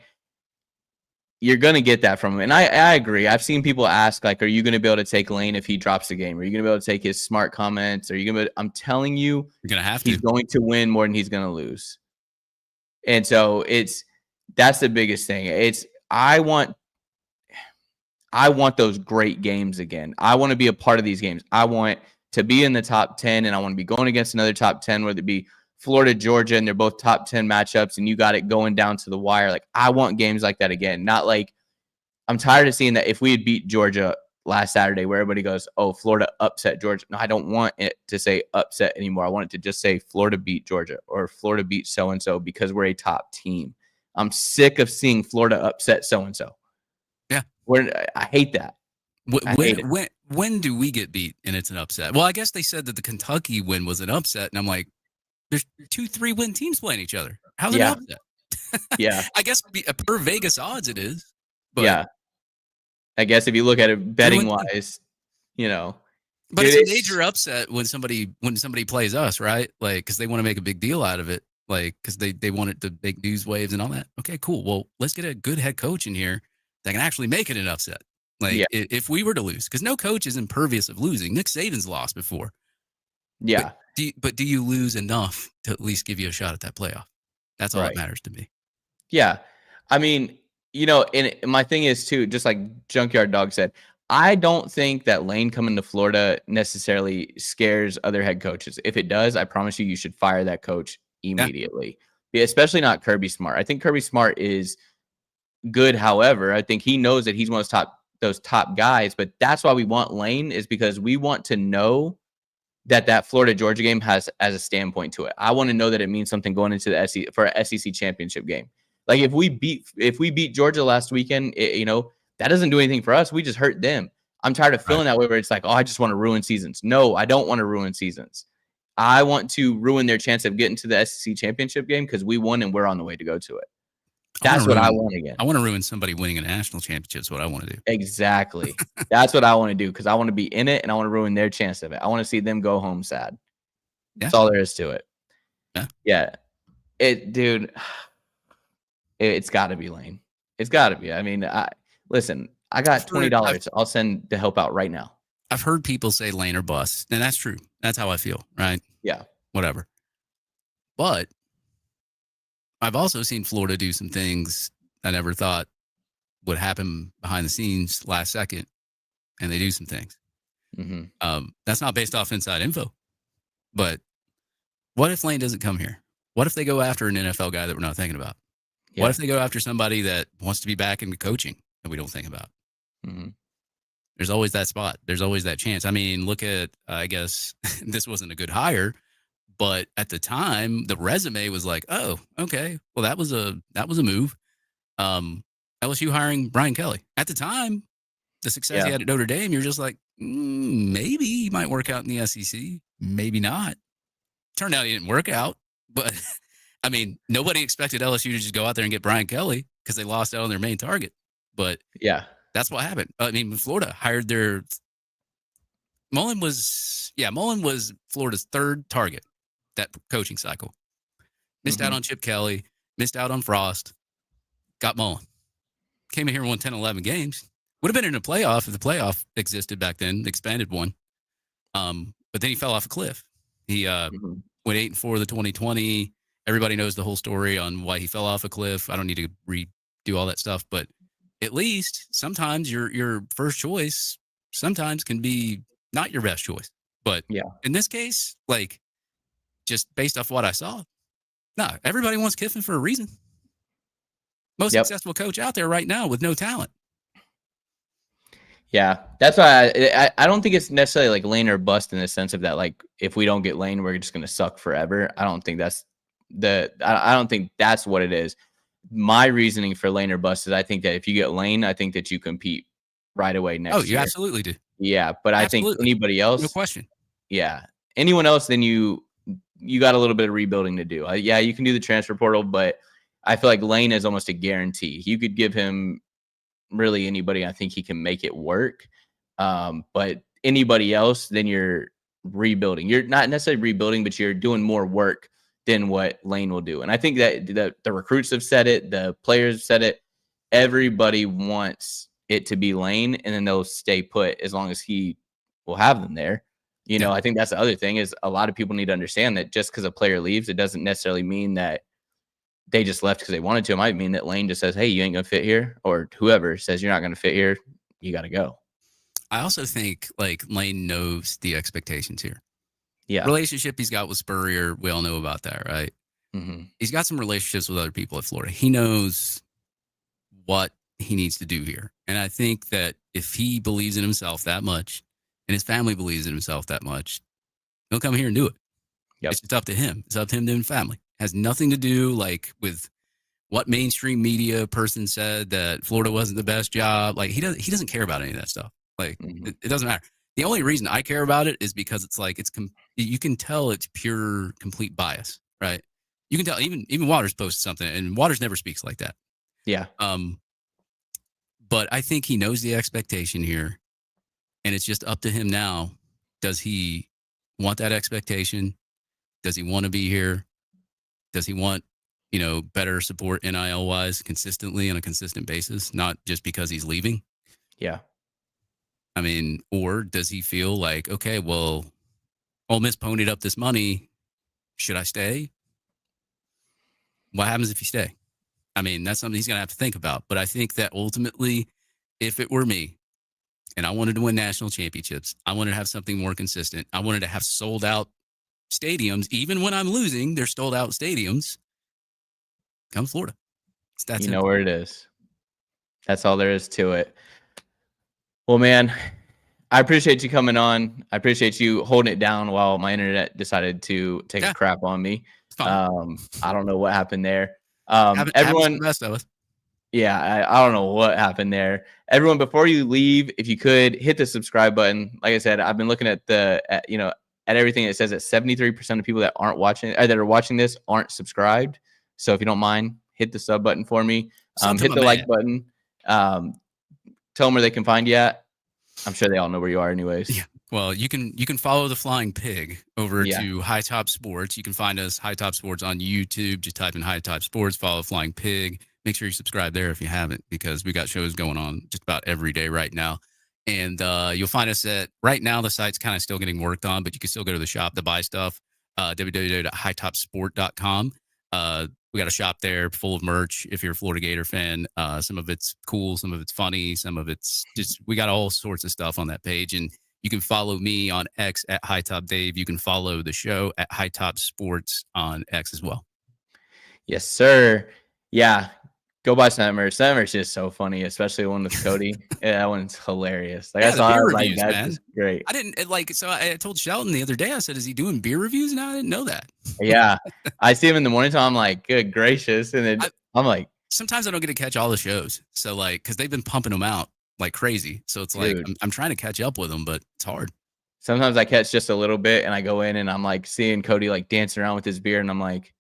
you're going to get that from him. And I agree. I've seen people ask, like, are you going to be able to take Lane if he drops the game? Are you going to be able to take his smart comments? Are you going to I'm telling you, you're going to have he's going to win more than he's going to lose. And so that's the biggest thing. I want those great games again. I want to be a part of these games. I want to be in the top 10, and I want to be going against another top 10, whether it be Florida, Georgia, and they're both top 10 matchups, and you got it going down to the wire. Like, I want games like that again. Not like, I'm tired of seeing that if we had beat Georgia last Saturday where everybody goes, oh, Florida upset Georgia. No, I don't want it to say upset anymore. I want it to just say Florida beat Georgia or Florida beat so-and-so because we're a top team. I'm sick of seeing Florida upset so-and-so. Yeah. I hate that. When do we get beat and it's an upset? Well, I guess they said that the Kentucky win was an upset, and I'm like, there's 2 3-win teams playing each other. How's it an upset? Yeah. I guess per Vegas odds it is. But yeah. I guess if you look at it betting wise, But it's a major upset when somebody plays us, right? Like, because they want to make a big deal out of it, like because they want it to make news waves and all that. Okay, cool. Well, let's get a good head coach in here that can actually make it an upset. Like, if we were to lose, because no coach is impervious of losing. Nick Saban's lost before. Yeah. But do you lose enough to at least give you a shot at that playoff? That's all that matters to me. Yeah. I mean, and my thing is too, just like Junkyard Dog said, I don't think that Lane coming to Florida necessarily scares other head coaches. If it does, I promise you should fire that coach immediately. Yeah, especially not Kirby Smart. I think Kirby Smart is good. However, I think he knows that he's one of those top guys, but that's why we want Lane, is because we want to know that Florida Georgia game has as a standpoint to it. I want to know that it means something going into the SEC for an SEC championship game. Like, if we beat Georgia last weekend, that doesn't do anything for us. We just hurt them. I'm tired of feeling that way where it's like, oh, I just want to ruin seasons. No, I don't want to ruin seasons. I want to ruin their chance of getting to the SEC championship game because we won and we're on the way to go to it. That's what I want again. I want to ruin somebody winning a national championship is what I want to do. Exactly. That's what I want to do, because I want to be in it and I want to ruin their chance of it. I want to see them go home sad. That's all there is to it. Yeah. Dude, it's got to be Lane. It's got to be. I mean, listen, I got $20. I'll send to help out right now. I've heard people say Lane or bust, and that's true. That's how I feel, right? Yeah. Whatever. But I've also seen Florida do some things I never thought would happen behind the scenes last second, and they do some things. Mm-hmm. That's not based off inside info. But what if Lane doesn't come here? What if they go after an NFL guy that we're not thinking about? Yeah. What if they go after somebody that wants to be back in coaching that we don't think about? Mm-hmm. There's always that spot. There's always that chance. I mean, look at, I guess this wasn't a good hire, but at the time, the resume was like, oh, okay, well, that was a move. LSU hiring Brian Kelly. At the time, the success he had at Notre Dame, you're just like, maybe he might work out in the SEC. Maybe not. Turned out he didn't work out, but I mean, nobody expected LSU to just go out there and get Brian Kelly because they lost out on their main target. But that's what happened. I mean, Florida hired Mullen was Florida's third target that coaching cycle. Missed out on Chip Kelly, missed out on Frost, got Mullen. Came in here and won 10, 11 games. Would have been in a playoff if the playoff existed back then, the expanded one. but then he fell off a cliff. He Mhm. went 8-4 the 2020. Everybody knows the whole story on why he fell off a cliff. I don't need to redo all that stuff, but at least sometimes your first choice sometimes can be not your best choice. But Yeah. in this case, like just based off what I saw, no, everybody wants Kiffin for a reason. Most Yep. successful coach out there right now with no talent. Yeah, that's why I don't think it's necessarily like Lane or bust in the sense of that, like, if we don't get Lane, we're just going to suck forever. I don't think that's I don't think that's what it is. My reasoning for Lane or bust is I think that if you get Lane, I think that you compete right away Oh, next you year. absolutely do. Yeah, but I think Absolutely. anybody No else, question. yeah, anyone else, then you got a little bit of rebuilding to do. Yeah, you can do the transfer portal, but I feel like Lane is almost a guarantee. You could give him really anybody. I think he can make it work. But anybody else, then you're rebuilding. You're not necessarily rebuilding, but you're doing more work than what Lane will do. And I think that the recruits have said it, the players have said it. Everybody wants it to be Lane, and then they'll stay put as long as he will have them there. You know, Yeah. I think that's the other thing is a lot of people need to understand that just because a player leaves, it doesn't necessarily mean that they just left because they wanted to. It might mean that Lane just says, "Hey, you ain't gonna fit here," or whoever says you're not gonna fit here, you got to go. I also think like Lane knows the expectations here. Yeah. Relationship he's got with Spurrier, we all know about that, right? Mm-hmm. He's got some relationships with other people at Florida. He knows what he needs to do here. And I think that if he believes in himself that much and his family believes in himself that much, he'll come here and do it. Yep. It's just up to him. It's up to him and family. It has nothing to do like with what mainstream media person said that Florida wasn't the best job. Like he doesn't care about any of that stuff. Like Mm-hmm. it doesn't matter. The only reason I care about it is because it's like you can tell it's pure complete bias, right? You can tell even Waters posted something and Waters never speaks like that. Yeah. But I think he knows the expectation here and it's just up to him now. Does he want that expectation? Does he want to be here? Does he want, better support NIL wise consistently on a consistent basis, not just because he's leaving? Yeah. I mean, or does he feel like, okay, well, Ole Miss ponied up this money. Should I stay? What happens if you stay? I mean, that's something he's going to have to think about. But I think that ultimately, if it were me and I wanted to win national championships, I wanted to have something more consistent. I wanted to have sold out stadiums. Even when I'm losing, they're sold out stadiums. Come Florida. It's that You simple. know where it is. That's all there is to it. Well, man, I appreciate you coming on. I appreciate you holding it down while my internet decided to take a crap on me. I don't know what happened there. Everyone, the best of us. Yeah, I don't know what happened there. Everyone, before you leave, if you could hit the subscribe button. Like I said, I've been looking at at everything. It says that 73% of people that aren't watching or that are watching this aren't subscribed. So if you don't mind, hit the sub button for me. Hit the like button. Tell them where they can find you at. I'm sure they all know where you are anyways. Yeah. Well, you can follow the Flying Pig over to Hightop Sports. You can find us Hightop Sports on YouTube. Just type in Hightop Sports, follow Flying Pig. Make sure you subscribe there if you haven't, because we got shows going on just about every day right now. And you'll find us right now, the site's kind of still getting worked on, but you can still go to the shop to buy stuff, www.hightopsport.com. We got a shop there full of merch. If you're a Florida Gator fan, some of it's cool, some of it's funny, some of it's just, we got all sorts of stuff on that page. And you can follow me on X at Hightop Dave. You can follow the show at Hightop Sports on X as well. Yes, sir. Yeah. Go buy some merch. That merch is so funny, especially the one with Cody. Yeah, that one's hilarious. Like, I saw beer it, reviews, like, man. Just great. I didn't so I told Shelton the other day, I said, is he doing beer reviews now? I didn't know that. Yeah. I see him in the morning time. I'm like, good gracious. And then I'm like, sometimes I don't get to catch all the shows. So like, cause they've been pumping them out like crazy. So it's like, I'm trying to catch up with them, but it's hard. Sometimes I catch just a little bit and I go in and I'm like seeing Cody like dancing around with his beer. And I'm like,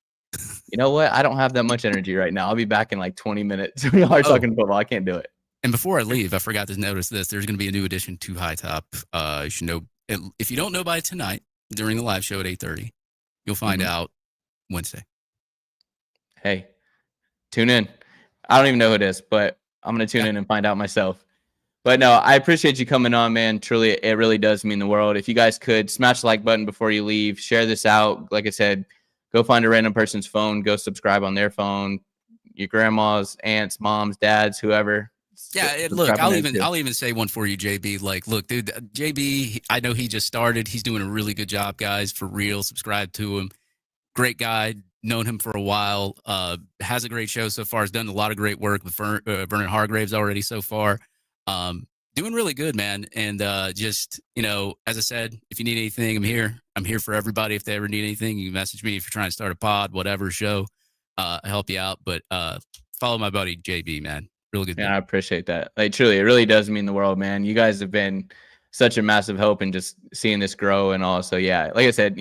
you know what? I don't have that much energy right now. I'll be back in like 20 minutes. We are talking football. I can't do it. And before I leave, I forgot to notice this. There's going to be a new addition to Hightop. You should know, if you don't know by tonight during the live show at 8:30, you'll find out Wednesday. Hey, tune in. I don't even know who it is, but I'm going to tune in and find out myself. But no, I appreciate you coming on, man. Truly, it really does mean the world. If you guys could smash the like button before you leave, share this out. Like I said, go find a random person's phone, go subscribe on their phone, your grandma's, aunts, moms, dads, whoever. Yeah, look, I'll even say one for you, JB. Like, look, dude, JB, I know he just started. He's doing a really good job, guys, for real. Subscribe to him. Great guy. Known him for a while. Has a great show so far. Has done a lot of great work with Vernon Hargraves already so far. Doing really good, man. And just, as I said, if you need anything, I'm here. I'm here for everybody. If they ever need anything, you can message me if you're trying to start a pod, whatever show. I'll help you out. But follow my buddy JB, man. Really good. Yeah, I appreciate that. Like, truly, it really does mean the world, man. You guys have been such a massive help in just seeing this grow and all. So yeah, like I said,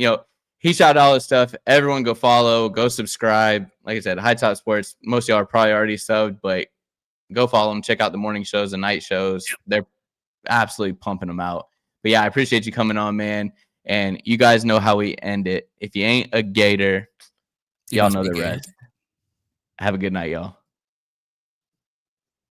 he shot all this stuff. Everyone go follow, go subscribe. Like I said, Hightop Sports, most of y'all are probably already subbed, but go follow them. Check out the morning shows, the night shows. They're absolutely pumping them out. But yeah, I appreciate you coming on, man. And you guys know how we end it. If you ain't a Gator, y'all know the rest. Have a good night, y'all.